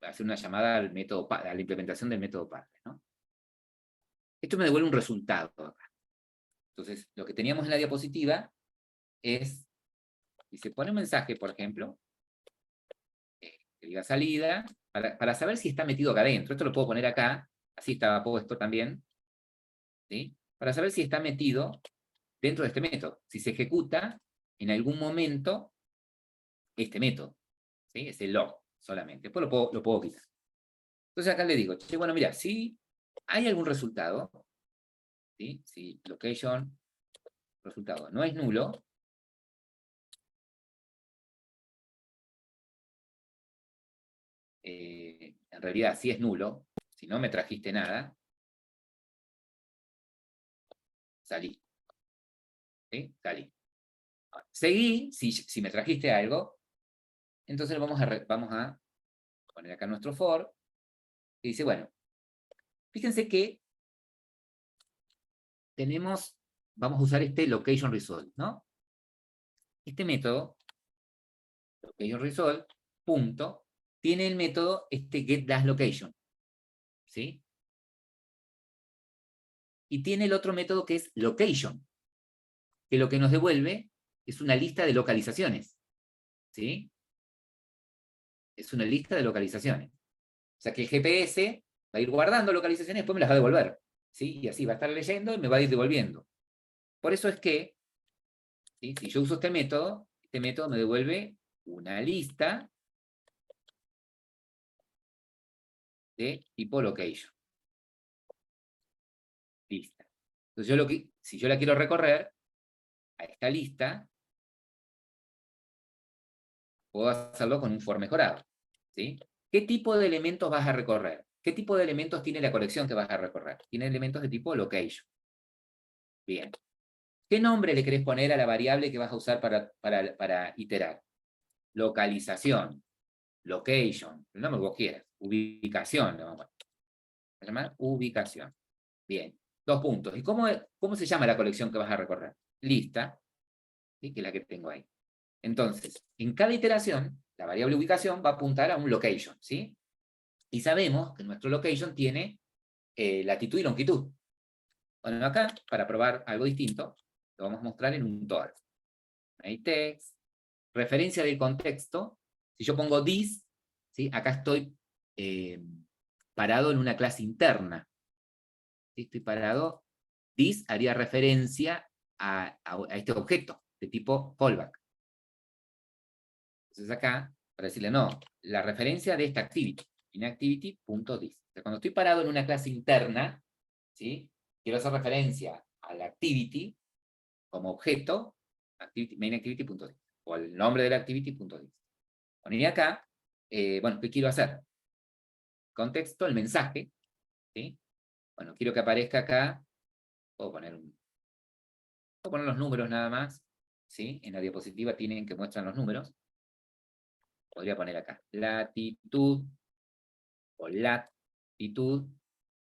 hacer una llamada al método, a la implementación del método parse, ¿no? Esto me devuelve un resultado acá. Entonces, lo que teníamos en la diapositiva es, si se pone un mensaje, por ejemplo, que diga salida, para saber si está metido acá adentro. Esto lo puedo poner acá, así estaba puesto también, ¿sí? Para saber si está metido dentro de este método, si se ejecuta en algún momento este método, ¿sí? Es el log solamente. Después lo puedo quitar. Entonces acá le digo, che, bueno, mira, si hay algún resultado, ¿sí? Si location, resultado no es nulo, en realidad sí es nulo, si no me trajiste nada, salí. ¿Sí? Salí. Seguí, si me trajiste algo, entonces vamos a poner acá nuestro for, y dice, bueno, fíjense que vamos a usar este location result, ¿no? Este método, location result, punto, tiene el método get_location, ¿sí? Y tiene el otro método que es location, que lo que nos devuelve es una lista de localizaciones, ¿sí? Es una lista de localizaciones. O sea que el GPS va a ir guardando localizaciones y después me las va a devolver, ¿sí? Y así va a estar leyendo y me va a ir devolviendo. Por eso es que, ¿sí? Si yo uso este método me devuelve una lista de tipo location. Lista. Entonces si yo la quiero recorrer, a esta lista, puedo hacerlo con un for mejorado, ¿sí? ¿Qué tipo de elementos vas a recorrer? ¿Qué tipo de elementos tiene la colección que vas a recorrer? Tiene elementos de tipo location. Bien. ¿Qué nombre le querés poner a la variable que vas a usar para iterar? Localización, location, el nombre que vos quieras, ubicación, le vamos a llamar ubicación. Bien, 2 puntos. ¿Y cómo se llama la colección que vas a recorrer? Lista, ¿sí? Que es la que tengo ahí. Entonces, en cada iteración, la variable ubicación va a apuntar a un location, ¿sí? Y sabemos que nuestro location tiene latitud y longitud. Bueno, acá, para probar algo distinto, lo vamos a mostrar en un TOR. Ahí text, referencia del contexto. Si yo pongo this, ¿sí? Acá estoy parado en una clase interna. ¿Sí? Estoy parado. This haría referencia a este objeto de tipo callback. Entonces acá, para decirle no, la referencia de esta activity, inActivity.this. O sea, cuando estoy parado en una clase interna, ¿sí? Quiero hacer referencia a la activity como objeto, mainActivity.this, o el nombre de la activity.this. Poner acá, bueno, ¿qué quiero hacer? Contexto, el mensaje, ¿sí? Bueno, quiero que aparezca acá, puedo poner los números nada más, ¿sí? En la diapositiva tienen que muestran los números. Podría poner acá, latitud, o latitud,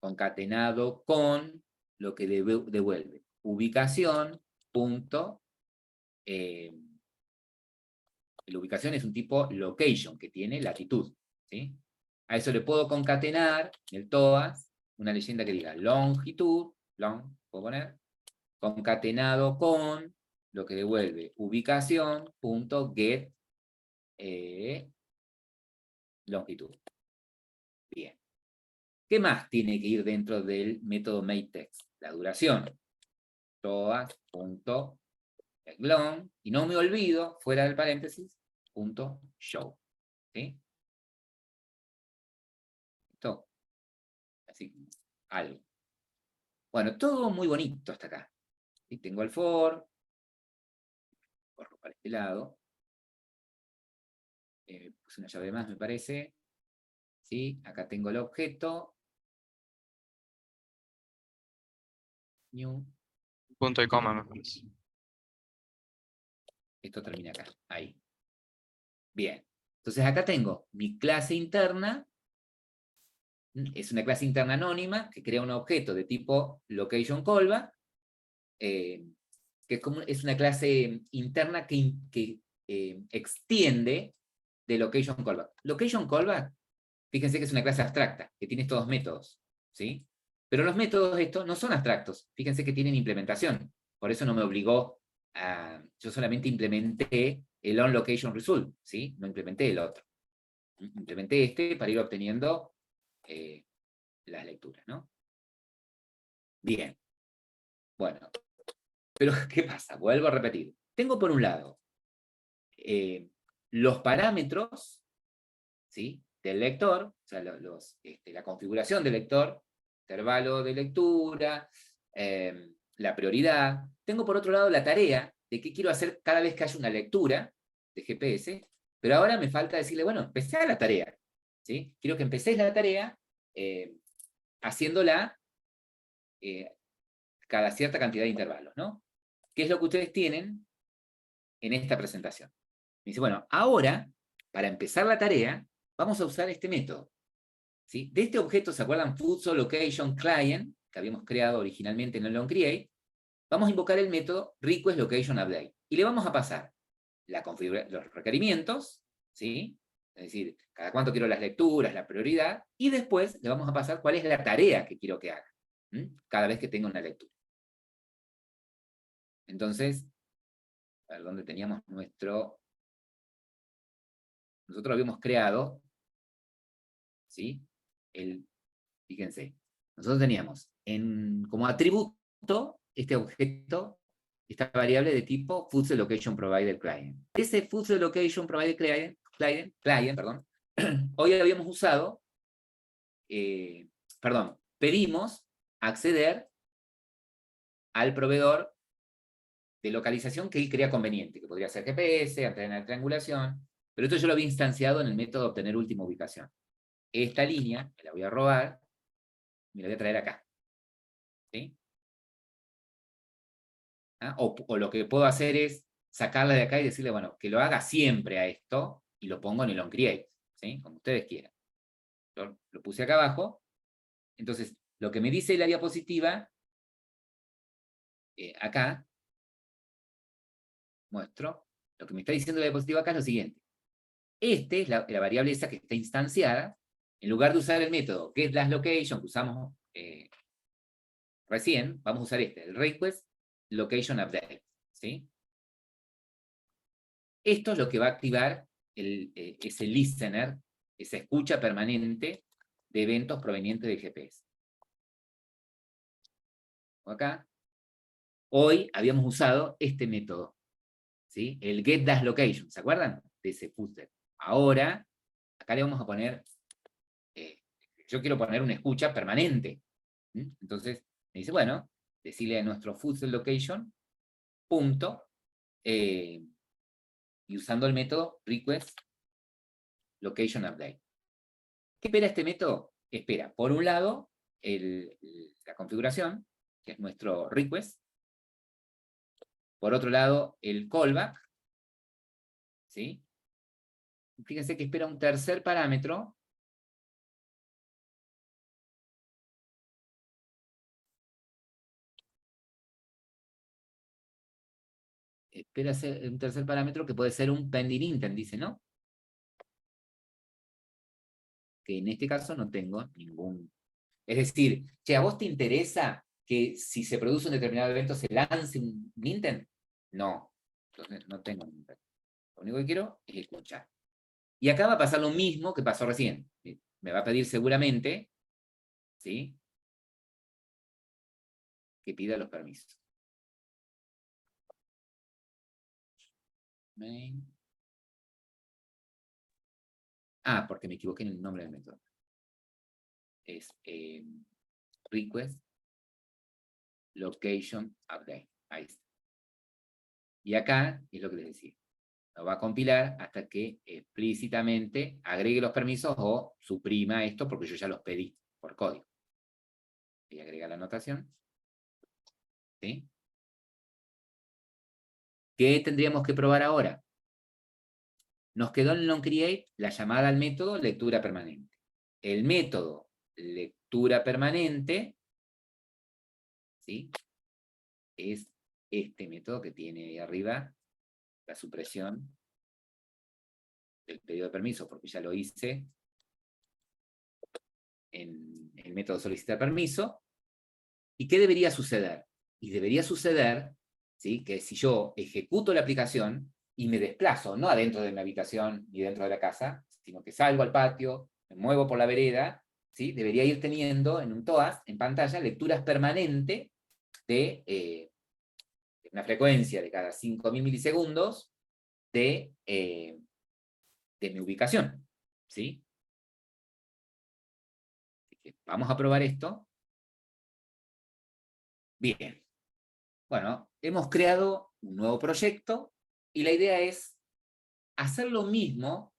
concatenado con lo que devuelve. Ubicación, punto, la ubicación es un tipo location, que tiene latitud, ¿sí? A eso le puedo concatenar, el TOAS, una leyenda que diga longitud, long, puedo poner, concatenado con lo que devuelve ubicación, punto, get, longitud. Bien. ¿Qué más tiene que ir dentro del método makeText? La duración. TOAS.long, y no me olvido, fuera del paréntesis, punto show. ¿Sí? Esto, así, algo. Bueno, todo muy bonito hasta acá. ¿Sí? Tengo el for, corro para este lado. Puse una llave más, me parece. ¿Sí? Acá tengo el objeto. New. Punto y coma, me parece. Esto termina acá. Ahí. Bien. Entonces acá tengo mi clase interna Es una clase interna anónima que crea un objeto de tipo location callback, que es una clase interna que extiende de location callback. Location callback, fíjense que es una clase abstracta, que tiene estos dos métodos, ¿sí? Pero los métodos estos no son abstractos, fíjense que tienen implementación. Por eso no me obligó a... Yo solamente implementé el onLocationResult, ¿sí? No implementé el otro. Implementé este para ir obteniendo las lecturas, ¿no? Bien. Bueno. Pero, ¿qué pasa? Vuelvo a repetir. Tengo por un lado los parámetros, ¿sí?, del lector, o sea, la configuración del lector, intervalo de lectura, la prioridad. Tengo por otro lado la tarea de qué quiero hacer cada vez que haya una lectura de GPS, pero ahora me falta decirle, bueno, empecé la tarea, ¿sí? Quiero que empecéis la tarea haciéndola cada cierta cantidad de intervalos, ¿no? ¿Qué es lo que ustedes tienen en esta presentación? Me dice, bueno, ahora, para empezar la tarea, vamos a usar este método, ¿sí? De este objeto, ¿se acuerdan? FutSolLocationClient, que habíamos creado originalmente en el onCreate. Vamos a invocar el método requestLocationUpdate. Y le vamos a pasar los requerimientos, ¿sí? Es decir, cada cuánto quiero las lecturas, la prioridad, y después le vamos a pasar cuál es la tarea que quiero que haga, cada vez que tenga una lectura. Entonces, a ver dónde teníamos nuestro... Nosotros habíamos creado, ¿sí? Fíjense, nosotros teníamos como atributo este objeto, esta variable de tipo FutSolLocationProviderClient. Ese FutSolLocationProviderClient, perdón, hoy habíamos usado, pedimos acceder al proveedor de localización que él crea conveniente, que podría ser GPS, antena de triangulación, pero esto yo lo había instanciado en el método obtener última ubicación. Esta línea, me la voy a robar, me la voy a traer acá. ¿Sí? ¿Ah? O lo que puedo hacer es sacarla de acá y decirle, bueno, que lo haga siempre a esto, y lo pongo en el onCreate, ¿sí? Como ustedes quieran. Yo lo puse acá abajo. Entonces, lo que me dice la diapositiva, acá, muestro, lo que me está diciendo la diapositiva acá es lo siguiente. Este es la variable esa que está instanciada, en lugar de usar el método getLastLocation que usamos recién, vamos a usar el requestLocationUpdate, ¿sí? Esto es lo que va a activar ese listener, esa escucha permanente de eventos provenientes del GPS. Acá, hoy habíamos usado este método, ¿sí? El getDashLocation, ¿se acuerdan? De ese footer. Ahora, acá le vamos a poner, yo quiero poner una escucha permanente. Entonces, me dice, bueno, decirle a nuestro FutSolLocation, punto, y usando el método requestLocationUpdate. ¿Qué espera este método? Espera, por un lado, la configuración, que es nuestro request. Por otro lado, el callback, ¿sí? Fíjense que espera un tercer parámetro, espera un tercer parámetro que puede ser un pending intent, dice, ¿no? Que en este caso no tengo ningún... Es decir, che, ¿a vos te interesa que si se produce un determinado evento se lance un intent? No, entonces no tengo un intent. Lo único que quiero es escuchar. Y acá va a pasar lo mismo que pasó recién. Me va a pedir seguramente, ¿sí?, que pida los permisos. Main. Ah, porque me equivoqué en el nombre del método. Es request location update. Ahí está. Y acá es lo que les decía. Lo va a compilar hasta que explícitamente agregue los permisos o suprima esto porque yo ya los pedí por código. Y agrega la anotación. ¿Sí? ¿Qué tendríamos que probar ahora? Nos quedó en el onCreate la llamada al método lectura permanente. El método lectura permanente, ¿sí? Es este método que tiene ahí arriba la supresión del pedido de permiso, porque ya lo hice en el método solicitar permiso. ¿Y qué debería suceder? Y debería suceder, ¿sí?, que si yo ejecuto la aplicación y me desplazo, no adentro de mi habitación ni dentro de la casa, sino que salgo al patio, me muevo por la vereda, ¿sí?, debería ir teniendo en un TOAS, en pantalla, lecturas permanentes de una frecuencia de cada 5.000 milisegundos de mi ubicación, ¿sí? Así que vamos a probar esto. Bien. Bueno, hemos creado un nuevo proyecto y la idea es hacer lo mismo,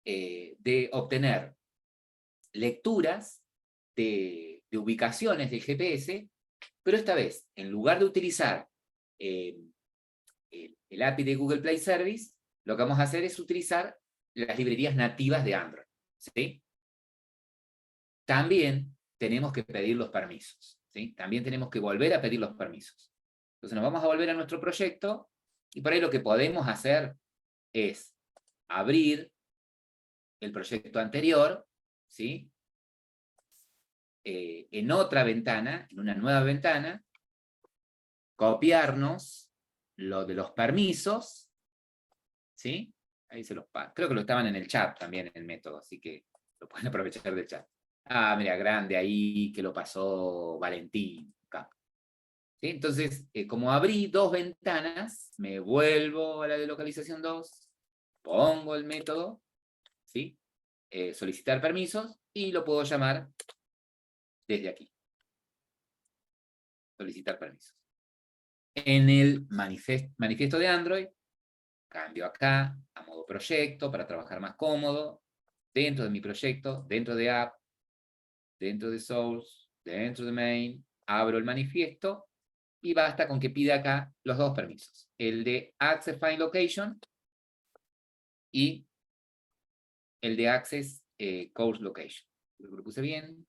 de obtener lecturas de ubicaciones del GPS, pero esta vez, en lugar de utilizar el API de Google Play Service, lo que vamos a hacer es utilizar las librerías nativas de Android, ¿sí? También tenemos que pedir los permisos, ¿sí? También tenemos que volver a pedir los permisos. Entonces nos vamos a volver a nuestro proyecto y por ahí lo que podemos hacer es abrir el proyecto anterior, ¿sí?, en otra ventana, en una nueva ventana, copiarnos lo de los permisos, ¿sí? Ahí se los paso. Creo que lo estaban en el chat también en el método, así que lo pueden aprovechar del chat. Ah, mira, grande ahí, que lo pasó Valentín. ¿Sí? Entonces, como abrí dos ventanas, me vuelvo a la de localización 2, pongo el método, ¿sí?, solicitar permisos, y lo puedo llamar desde aquí. Solicitar permisos. En el manifiesto de Android, cambio acá a modo proyecto para trabajar más cómodo. Dentro de mi proyecto, dentro de app, dentro de source, dentro de main, abro el manifiesto y basta con que pida acá los dos permisos. El de Access Find Location y el de Access Course Location. Lo puse bien.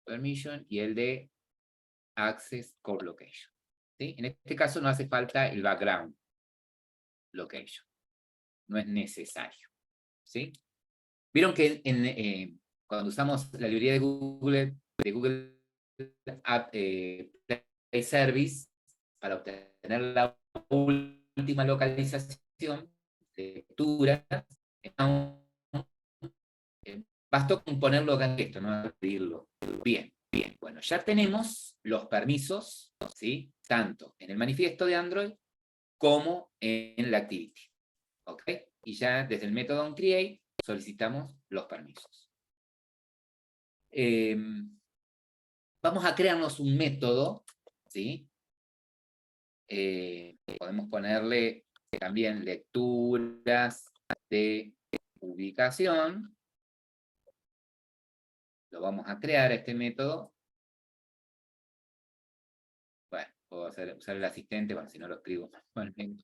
Permission y el de Access Course Location. ¿Sí? En este caso no hace falta el background location. No es necesario. ¿Sí? Vieron que cuando usamos la librería de Google App Play Service para obtener la última localización de lectura, bastó con ponerlo acá en texto, no pedirlo. Bien, bien. Bueno, ya tenemos los permisos, ¿sí?, tanto en el manifiesto de Android como en la activity. ¿Ok? Y ya desde el método onCreate solicitamos los permisos. Vamos a crearnos un método, ¿sí? Podemos ponerle también lecturas de ubicación. Lo vamos a crear este método. Bueno, puedo usar el asistente, bueno, si no lo escribo manualmente.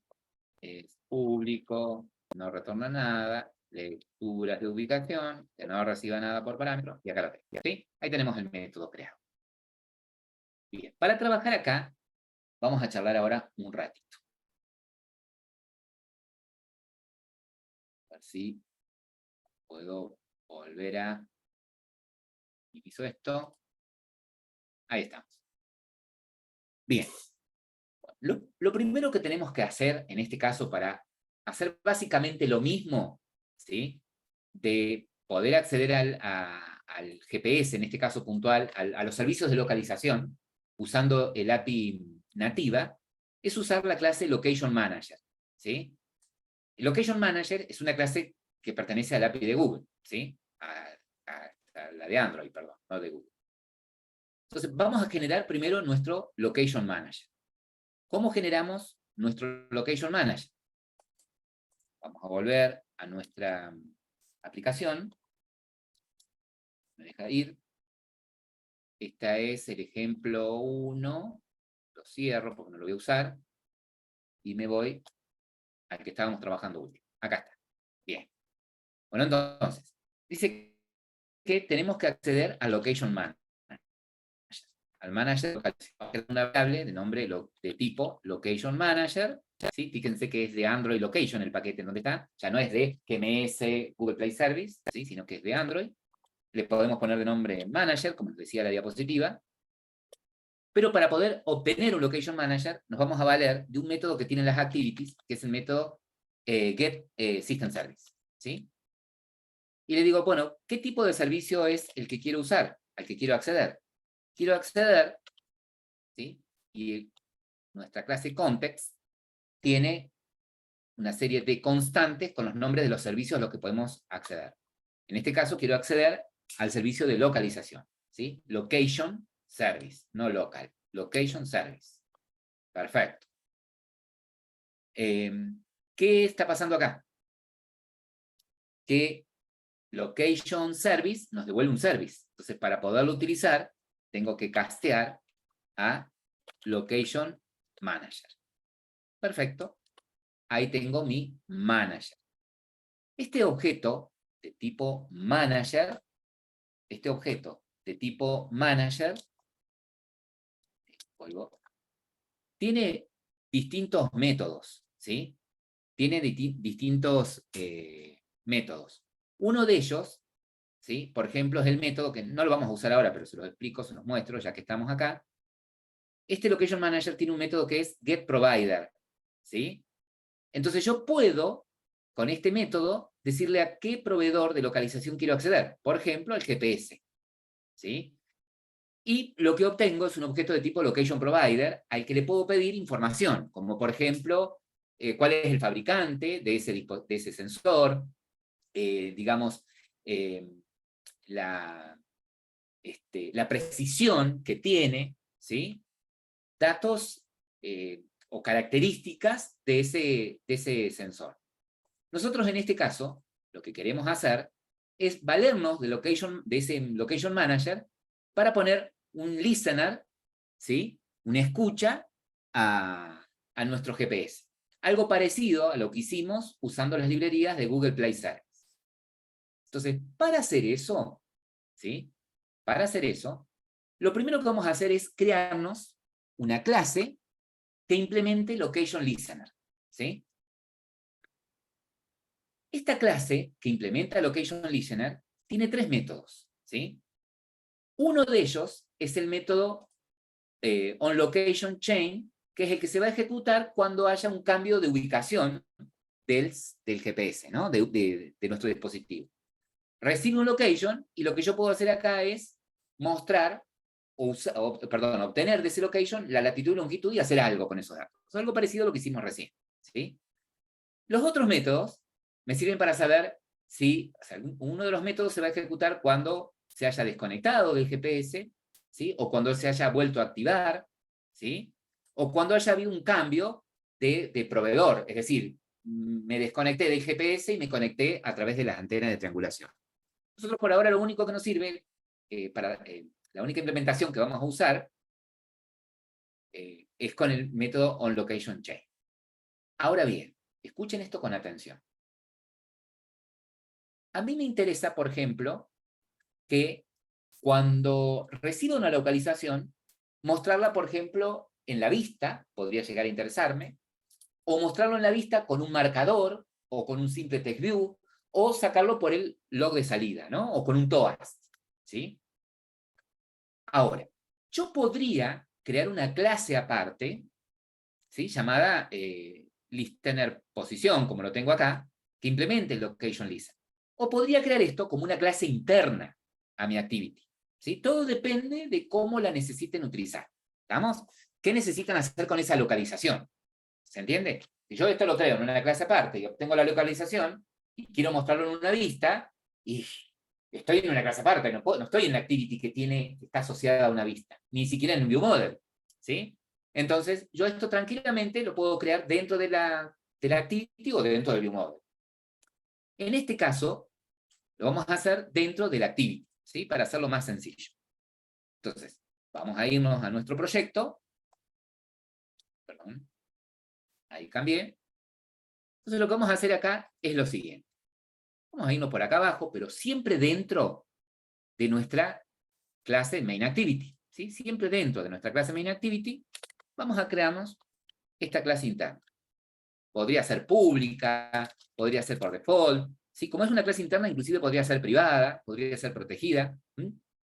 Es público, no retorna nada. Lecturas de ubicación, que no reciba nada por parámetro, y acá lo tengo, ¿sí? Ahí tenemos el método creado. Bien, para trabajar acá, vamos a charlar ahora un ratito. A ver si puedo volver a... Inicio esto. Ahí estamos. Bien. Lo primero que tenemos que hacer, en este caso, para hacer básicamente lo mismo, ¿sí?, de poder acceder al GPS, en este caso puntual, a los servicios de localización, usando el API nativa, es usar la clase Location Manager, ¿sí? Location Manager es una clase que pertenece al API de Google, ¿sí? A la de Android, perdón, no de Google. Entonces, vamos a generar primero nuestro Location Manager. ¿Cómo generamos nuestro Location Manager? Vamos a volver a nuestra aplicación. Me deja ir. Este es el ejemplo 1. Lo cierro porque no lo voy a usar. Y me voy al que estábamos trabajando último. Acá está. Bien. Bueno, entonces, dice que tenemos que acceder al Location Manager. Al Manager de localización, una variable de nombre de tipo Location Manager. ¿Sí? Fíjense que es de Android Location el paquete en donde está. Ya no es de GMS Google Play Service, ¿sí? Sino que es de Android. Le podemos poner de nombre Manager, como les decía la diapositiva. Pero para poder obtener un Location Manager, nos vamos a valer de un método que tienen las activities, que es el método Get System Service. ¿Sí? Y le digo, bueno, ¿qué tipo de servicio es el que quiero usar? Al que quiero acceder. Quiero acceder, ¿sí? Y nuestra clase Context tiene una serie de constantes con los nombres de los servicios a los que podemos acceder. En este caso quiero acceder al servicio de localización, ¿sí? Location Service, no local. Location Service. Perfecto. ¿Qué está pasando acá? Que Location Service nos devuelve un service. Entonces, para poderlo utilizar, tengo que castear a Location Manager. Perfecto. Ahí tengo mi Manager. Este objeto de tipo Manager, tiene distintos métodos, ¿sí? Tiene distintos métodos. Uno de ellos, ¿sí? Por ejemplo, es el método que no lo vamos a usar ahora, pero se los explico, se los muestro, ya que estamos acá. Este Location Manager tiene un método que es getProvider, ¿sí? Entonces yo puedo, con este método, decirle a qué proveedor de localización quiero acceder. Por ejemplo, al GPS, ¿sí? Y lo que obtengo es un objeto de tipo LocationProvider al que le puedo pedir información, como por ejemplo, cuál es el fabricante de ese sensor, digamos, la precisión que tiene, ¿sí? Datos o características de ese sensor. Nosotros en este caso, lo que queremos hacer es valernos de ese Location Manager para poner un listener, ¿sí? Una escucha a nuestro GPS. Algo parecido a lo que hicimos usando las librerías de Google Play Service. Entonces, para hacer eso, ¿sí? Para hacer eso, lo primero que vamos a hacer es crearnos una clase que implemente Location Listener, ¿sí? Esta clase que implementa Location Listener tiene tres métodos, ¿sí? Uno de ellos es el método onLocationChain, que es el que se va a ejecutar cuando haya un cambio de ubicación del GPS, ¿no? de nuestro dispositivo. Recibe un location y lo que yo puedo hacer acá es mostrar, obtener de ese location la latitud y longitud y hacer algo con esos datos. Es algo parecido a lo que hicimos recién, ¿sí? Los otros métodos me sirven para saber si uno de los métodos se va a ejecutar cuando se haya desconectado del GPS, ¿sí? O cuando se haya vuelto a activar, ¿sí? O cuando haya habido un cambio de proveedor, es decir, me desconecté del GPS y me conecté a través de las antenas de triangulación. Nosotros por ahora lo único que nos sirve, la única implementación que vamos a usar es con el método onLocationChain. Ahora bien, escuchen esto con atención. A mí me interesa, por ejemplo, que cuando recibo una localización, mostrarla, por ejemplo, en la vista, podría llegar a interesarme, o mostrarlo en la vista con un marcador, o con un simple text view, o sacarlo por el log de salida, ¿no? O con un TOAST, ¿sí? Ahora, yo podría crear una clase aparte, ¿sí? Llamada listener posición, como lo tengo acá, que implemente el location listener. O podría crear esto como una clase interna a mi activity, ¿sí? Todo depende de cómo la necesiten utilizar. ¿Estamos? ¿Qué necesitan hacer con esa localización? ¿Se entiende? Si yo esto lo creo en una clase aparte y obtengo la localización y quiero mostrarlo en una vista, y estoy en una clase aparte, no estoy en la activity que está asociada a una vista, ni siquiera en un viewModel, ¿sí? Entonces, yo esto tranquilamente lo puedo crear dentro de la activity o dentro del viewModel. En este caso, lo vamos a hacer dentro de la activity, ¿sí? Para hacerlo más sencillo. Entonces, vamos a irnos a nuestro proyecto. Perdón. Ahí cambié. Entonces, lo que vamos a hacer acá es lo siguiente. Vamos a irnos por acá abajo, pero siempre dentro de nuestra clase main activity, ¿sí? Siempre dentro de nuestra clase main activity vamos a crearnos esta clase interna. Podría ser pública, podría ser por default, ¿sí? Como es una clase interna, inclusive podría ser privada, podría ser protegida.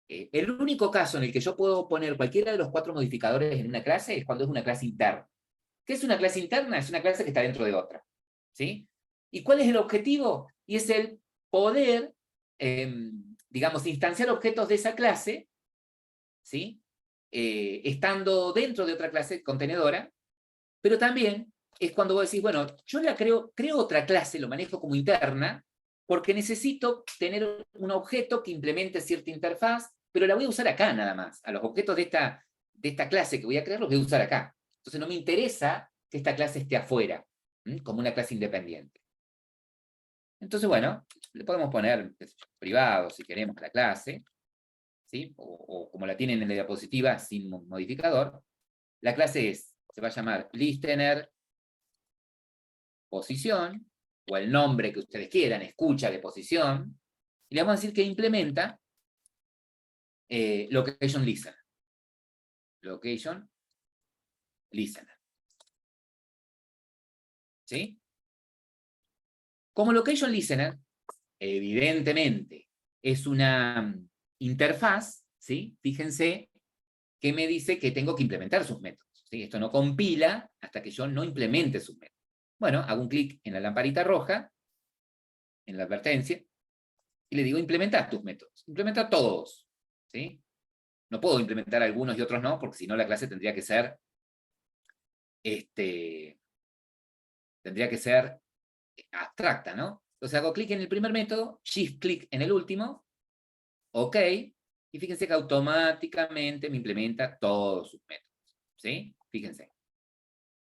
El único caso en el que yo puedo poner cualquiera de los 4 modificadores en una clase es cuando es una clase interna. ¿Qué es una clase interna? Es una clase que está dentro de otra, ¿sí? ¿Y cuál es el objetivo? Y es el poder, digamos, instanciar objetos de esa clase, ¿sí? Estando dentro de otra clase contenedora, pero también es cuando vos decís, bueno, yo la creo otra clase, lo manejo como interna, porque necesito tener un objeto que implemente cierta interfaz, pero la voy a usar acá nada más. A los objetos de esta clase que voy a crear los voy a usar acá. Entonces no me interesa que esta clase esté afuera, como una clase independiente. Entonces, bueno, le podemos poner privado si queremos a la clase, ¿sí? O como la tienen en la diapositiva sin modificador. La clase se va a llamar listener posición, o el nombre que ustedes quieran, escucha de posición, y le vamos a decir que implementa location listener. Location listener. ¿Sí? Como location listener, evidentemente, es una interfaz, ¿sí? Fíjense que me dice que tengo que implementar sus métodos, ¿sí? Esto no compila hasta que yo no implemente sus métodos. Bueno, hago un clic en la lamparita roja, en la advertencia, y le digo, implementa tus métodos. Implementa todos, ¿sí? No puedo implementar algunos y otros no, porque si no la clase tendría que ser abstracta, ¿no? Entonces hago clic en el primer método, shift clic en el último, ok, y fíjense que automáticamente me implementa todos sus métodos, ¿sí? Fíjense.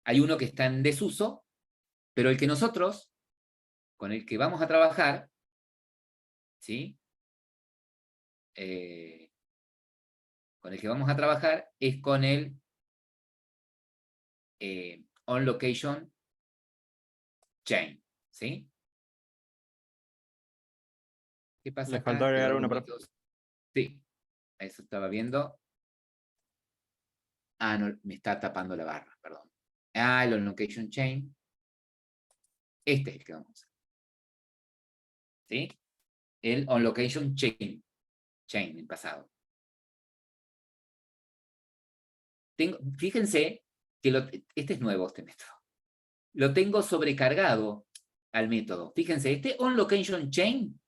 Hay uno que está en desuso, pero el que nosotros, con el que vamos a trabajar, ¿sí? Con el que vamos a trabajar es con el onLocation chain, ¿sí? ¿Qué pasa Le acá? faltó agregar Quedó una como para... Sí, eso estaba viendo. Ah, no, me está tapando la barra, perdón. Ah, el onLocation chain. Este es el que vamos a usar. ¿Sí? El onLocation chain. Chain, en pasado. Fíjense que este es nuevo, este método. Lo tengo sobrecargado al método. Fíjense, este onLocation chain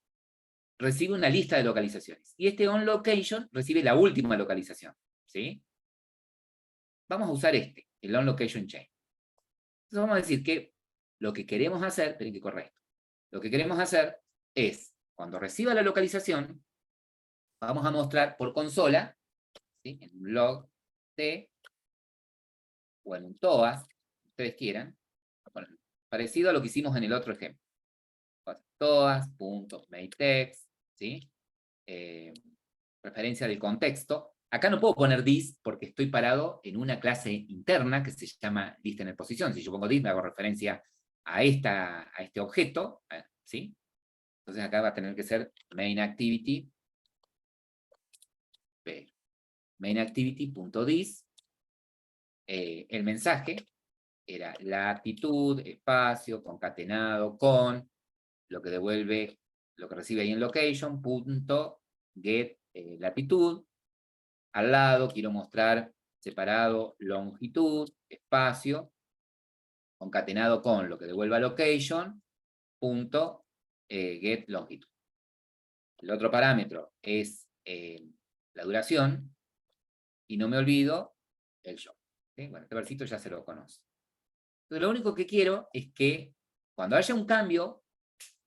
recibe una lista de localizaciones. Y este onLocation recibe la última localización. ¿Sí? Vamos a usar el onLocation chain. Entonces vamos a decir que lo que queremos hacer, esperen que corra esto. Lo que queremos hacer es, cuando reciba la localización, vamos a mostrar por consola, ¿sí? En un log t, o en un TOA, si ustedes quieran, bueno, parecido a lo que hicimos en el otro ejemplo. TOAS.makeText, ¿sí? Referencia del contexto. Acá no puedo poner this porque estoy parado en una clase interna que se llama listenerPosition. Si yo pongo this, me hago referencia a este objeto, ¿sí? Entonces acá va a tener que ser mainActivity, mainActivity.this. El mensaje era latitud, espacio, concatenado con lo que devuelve, lo que recibe ahí en location, punto, get latitud. Al lado quiero mostrar separado longitud, espacio, concatenado con lo que devuelva location, punto, get longitud. El otro parámetro es la duración, y no me olvido el show. ¿Sí? Bueno, este versito ya se lo conoce. Entonces lo único que quiero es que cuando haya un cambio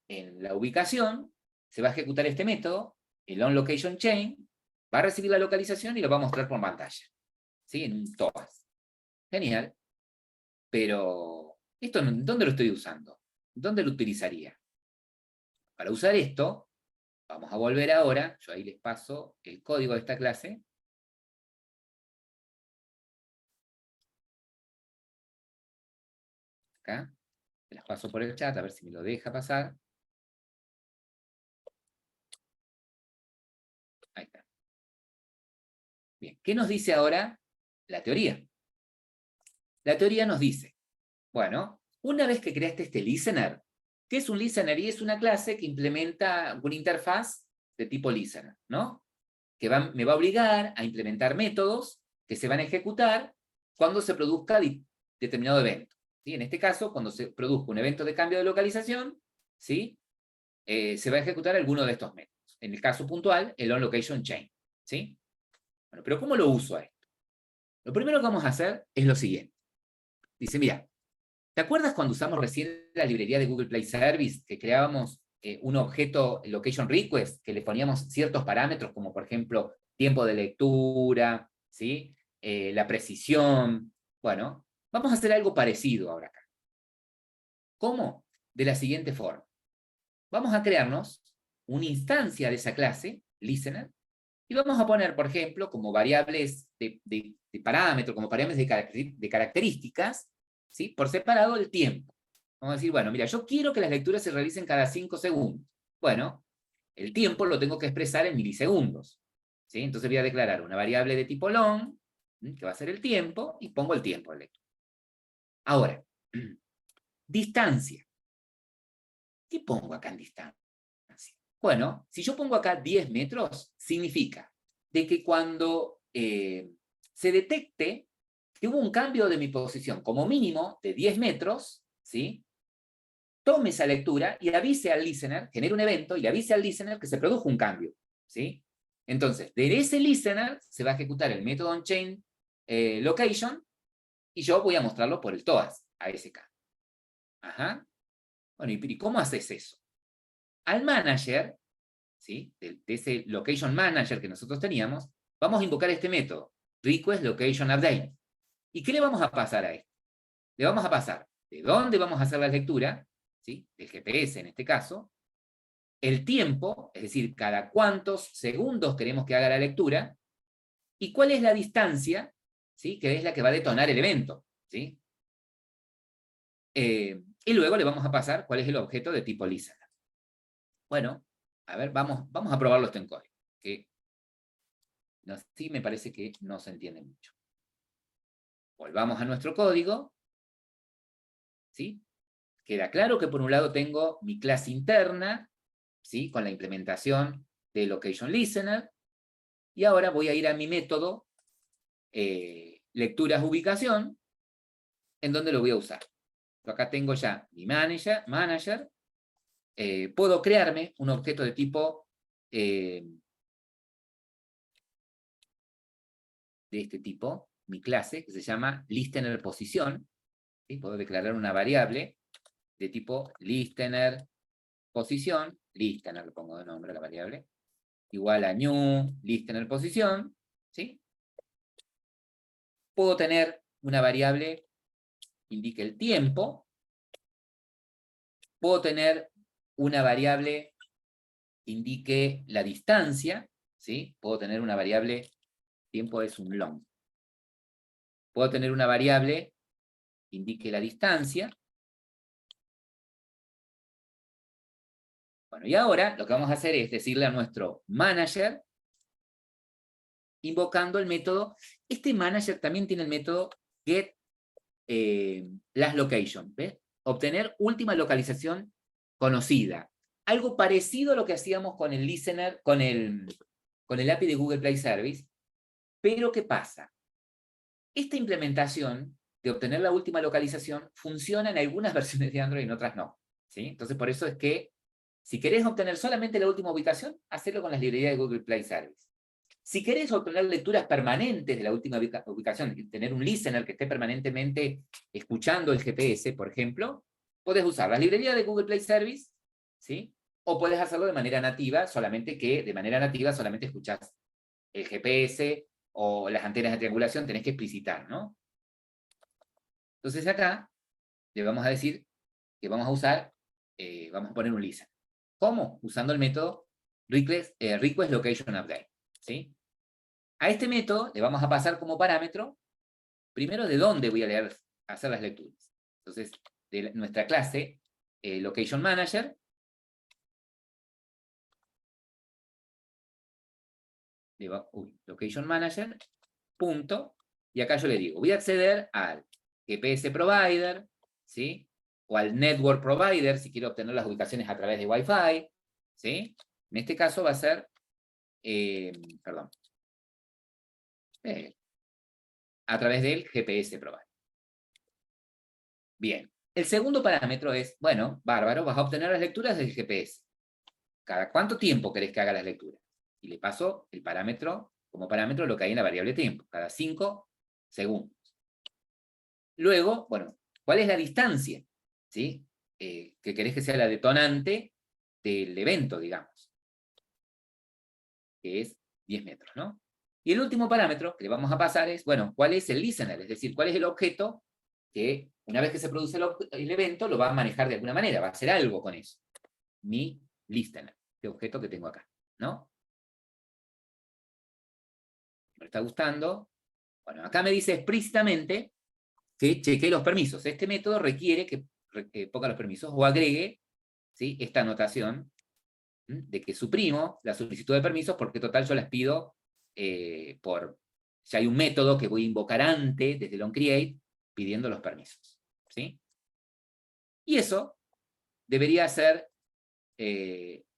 en la ubicación, se va a ejecutar este método, el onLocationChain, va a recibir la localización y lo va a mostrar por pantalla. ¿Sí? En un TOAS. Genial. Pero, ¿esto dónde lo estoy usando? ¿Dónde lo utilizaría? Para usar esto, vamos a volver ahora, yo ahí les paso el código de esta clase. Acá, se las paso por el chat, a ver si me lo deja pasar. Bien, ¿qué nos dice ahora la teoría? La teoría nos dice, bueno, una vez que creaste este listener, ¿qué es un listener? Y es una clase que implementa una interfaz de tipo listener, ¿no? Que me va a obligar a implementar métodos que se van a ejecutar cuando se produzca determinado evento. ¿Sí? En este caso, cuando se produzca un evento de cambio de localización, ¿sí? Se va a ejecutar alguno de estos métodos. En el caso puntual, el onLocationChain. ¿Sí? Bueno, pero ¿cómo lo uso a esto? Lo primero que vamos a hacer es lo siguiente. Dice, mira, ¿te acuerdas cuando usamos recién la librería de Google Play Service, que creábamos un objeto location request, que le poníamos ciertos parámetros, como por ejemplo, tiempo de lectura, ¿sí? La precisión? Bueno, vamos a hacer algo parecido ahora acá. ¿Cómo? De la siguiente forma. Vamos a crearnos una instancia de esa clase, listener, y vamos a poner, por ejemplo, como variables de parámetros, como variables de características, ¿sí? Por separado el tiempo. Vamos a decir, bueno, mira, yo quiero que las lecturas se realicen cada 5 segundos. Bueno, el tiempo lo tengo que expresar en milisegundos. ¿Sí? Entonces voy a declarar una variable de tipo long, que va a ser el tiempo, y pongo el tiempo de lectura. Ahora, distancia. ¿Qué pongo acá en distancia? Bueno, si yo pongo acá 10 metros, significa de que cuando se detecte que hubo un cambio de mi posición, como mínimo de 10 metros, ¿sí? Tome esa lectura y avise al listener, genere un evento y le avise al listener que se produjo un cambio, ¿sí? Entonces, de ese listener se va a ejecutar el método onChain location y yo voy a mostrarlo por el TOAS a ese cambio. Ajá. Bueno, ¿y cómo haces eso? Al manager, ¿sí? De ese location manager que nosotros teníamos, vamos a invocar este método, request location update. ¿Y qué le vamos a pasar a esto? Le vamos a pasar de dónde vamos a hacer la lectura, ¿sí? Del GPS en este caso, el tiempo, es decir, cada cuántos segundos queremos que haga la lectura, y cuál es la distancia, ¿sí? Que es la que va a detonar el evento, ¿sí? Y luego le vamos a pasar cuál es el objeto de tipo listener. Bueno, a ver, vamos a probarlo esto en código, que sí me parece que no se entiende mucho. Volvamos a nuestro código, ¿sí? Queda claro que por un lado tengo mi clase interna, ¿sí? Con la implementación de Location Listener, y ahora voy a ir a mi método lecturas ubicación, en donde lo voy a usar. Yo acá tengo ya mi manager, puedo crearme un objeto de tipo de este tipo, mi clase, que se llama listener posición, ¿sí? Puedo declarar una variable de tipo listener posición, listener le pongo de nombre a la variable, igual a new listener posición, ¿sí? Puedo tener una variable que indique el tiempo, puedo tener una variable que indique la distancia, ¿sí? Puedo tener una variable, tiempo es un long. Puedo tener una variable que indique la distancia. Bueno, y ahora lo que vamos a hacer es decirle a nuestro manager, invocando el método. Este manager también tiene el método get last location, ¿ves? Obtener última localización conocida. Algo parecido a lo que hacíamos con el listener, con el API de Google Play Service. Pero ¿qué pasa? Esta implementación de obtener la última localización funciona en algunas versiones de Android y en otras no, ¿sí? Entonces por eso es que si querés obtener solamente la última ubicación, hacelo con las librerías de Google Play Service. Si querés obtener lecturas permanentes de la última ubicación, tener un listener que esté permanentemente escuchando el GPS, por ejemplo, podés usar las librerías de Google Play Service, ¿sí? O puedes hacerlo de manera nativa, solamente que de manera nativa solamente escuchás el GPS o las antenas de triangulación, tenés que explicitar, ¿no? Entonces acá le vamos a decir que vamos a usar, vamos a poner un listener. ¿Cómo? Usando el método request location update, ¿sí? A este método le vamos a pasar como parámetro, primero, de dónde voy a hacer las lecturas. Entonces, de nuestra clase location manager, location manager, punto, y acá yo le digo, voy a acceder al GPS provider, ¿sí? O al network provider, si quiero obtener las ubicaciones a través de Wi-Fi, ¿sí? En este caso va a ser, a través del GPS provider. Bien. El segundo parámetro es, bueno, bárbaro, vas a obtener las lecturas del GPS. ¿Cada cuánto tiempo querés que haga las lecturas? Y le paso el parámetro, como parámetro lo que hay en la variable tiempo, cada 5 segundos. Luego, bueno, ¿cuál es la distancia? ¿Sí? Que querés que sea la detonante del evento, digamos. Que es 10 metros, ¿no? Y el último parámetro que le vamos a pasar es, bueno, ¿cuál es el listener? Es decir, ¿cuál es el objeto que una vez que se produce el evento lo va a manejar de alguna manera, va a hacer algo con eso? Mi listener, este objeto que tengo acá, ¿no? ¿Me está gustando? Bueno, acá me dice explícitamente que chequee los permisos. Este método requiere que ponga los permisos o agregue, ¿sí?, esta anotación de que suprimo la solicitud de permisos porque total yo las pido ya hay un método que voy a invocar antes desde el onCreate pidiendo los permisos, ¿sí? Y eso debería ser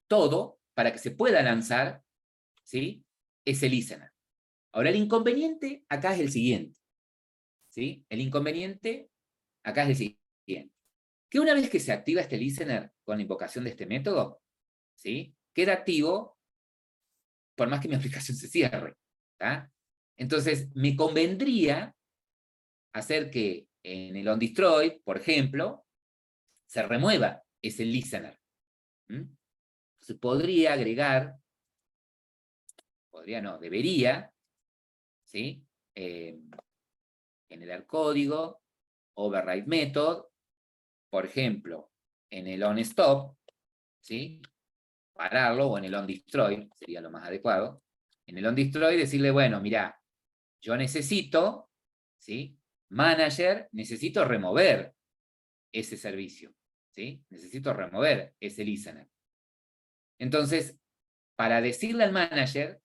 todo para que se pueda lanzar, ¿sí?, ese listener. Ahora el inconveniente acá es el siguiente, ¿sí? El inconveniente acá es el siguiente. Que una vez que se activa este listener con la invocación de este método, ¿sí?, queda activo por más que mi aplicación se cierre, ¿tá? Entonces, me convendría hacer que en el onDestroy, por ejemplo, se remueva ese listener. Entonces, podría agregar, debería, ¿sí?, generar código, override method, por ejemplo, en el onStop, ¿sí?, pararlo, o en el onDestroy, sería lo más adecuado. En el onDestroy decirle, bueno, mira, yo necesito, ¿sí?, manager, necesito remover ese servicio, ¿sí? Necesito remover ese listener. Entonces, para decirle al manager,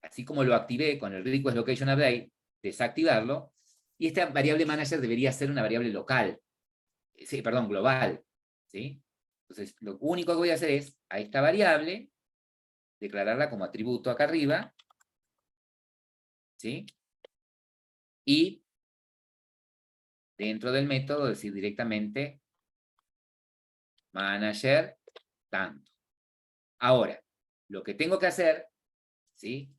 así como lo activé con el request location update, desactivarlo, y esta variable manager debería ser una variable local, global, ¿sí? Entonces, lo único que voy a hacer es, a esta variable, declararla como atributo acá arriba, ¿sí? Y dentro del método decir directamente manager tanto. Ahora, lo que tengo que hacer, ¿sí?,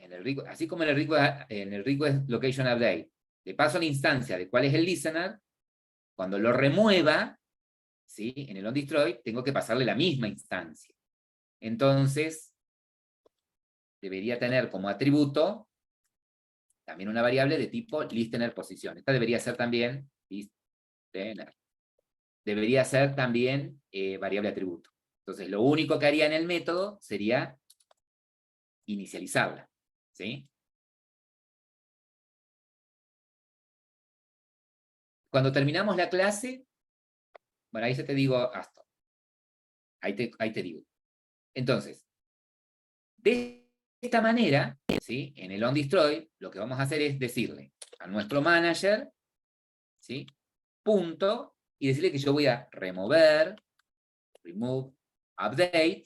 así como en el request location update, le paso la instancia de cuál es el listener, cuando lo remueva, ¿sí?, en el onDestroy, tengo que pasarle la misma instancia. Entonces, debería tener como atributo también una variable de tipo listener posición. Esta debería ser también listener. Debería ser también variable atributo. Entonces, lo único que haría en el método sería inicializarla, ¿sí? Cuando terminamos la clase, bueno, ahí ya te digo hasta. Ahí te digo. Entonces, de esta manera, ¿sí?, en el onDestroy, lo que vamos a hacer es decirle a nuestro manager, ¿sí?, punto, y decirle que yo voy a remove, update,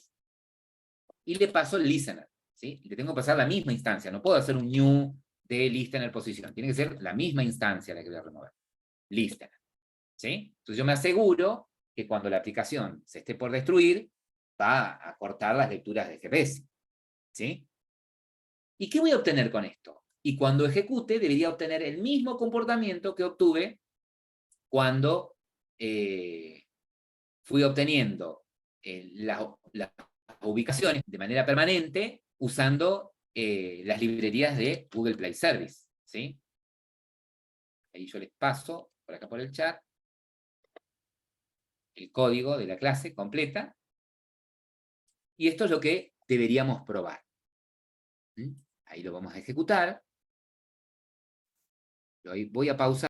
y le paso el listener, ¿sí? Y le tengo que pasar la misma instancia, no puedo hacer un new de listener posición, tiene que ser la misma instancia la que voy a remover, listener, ¿sí? Entonces yo me aseguro que cuando la aplicación se esté por destruir, va a cortar las lecturas de GPS, ¿sí? ¿Y qué voy a obtener con esto? Y cuando ejecute, debería obtener el mismo comportamiento que obtuve cuando fui obteniendo las ubicaciones de manera permanente usando las librerías de Google Play Service, ¿sí? Ahí yo les paso, por acá por el chat, el código de la clase completa. Y esto es lo que deberíamos probar. Ahí lo vamos a ejecutar. Voy a pausar.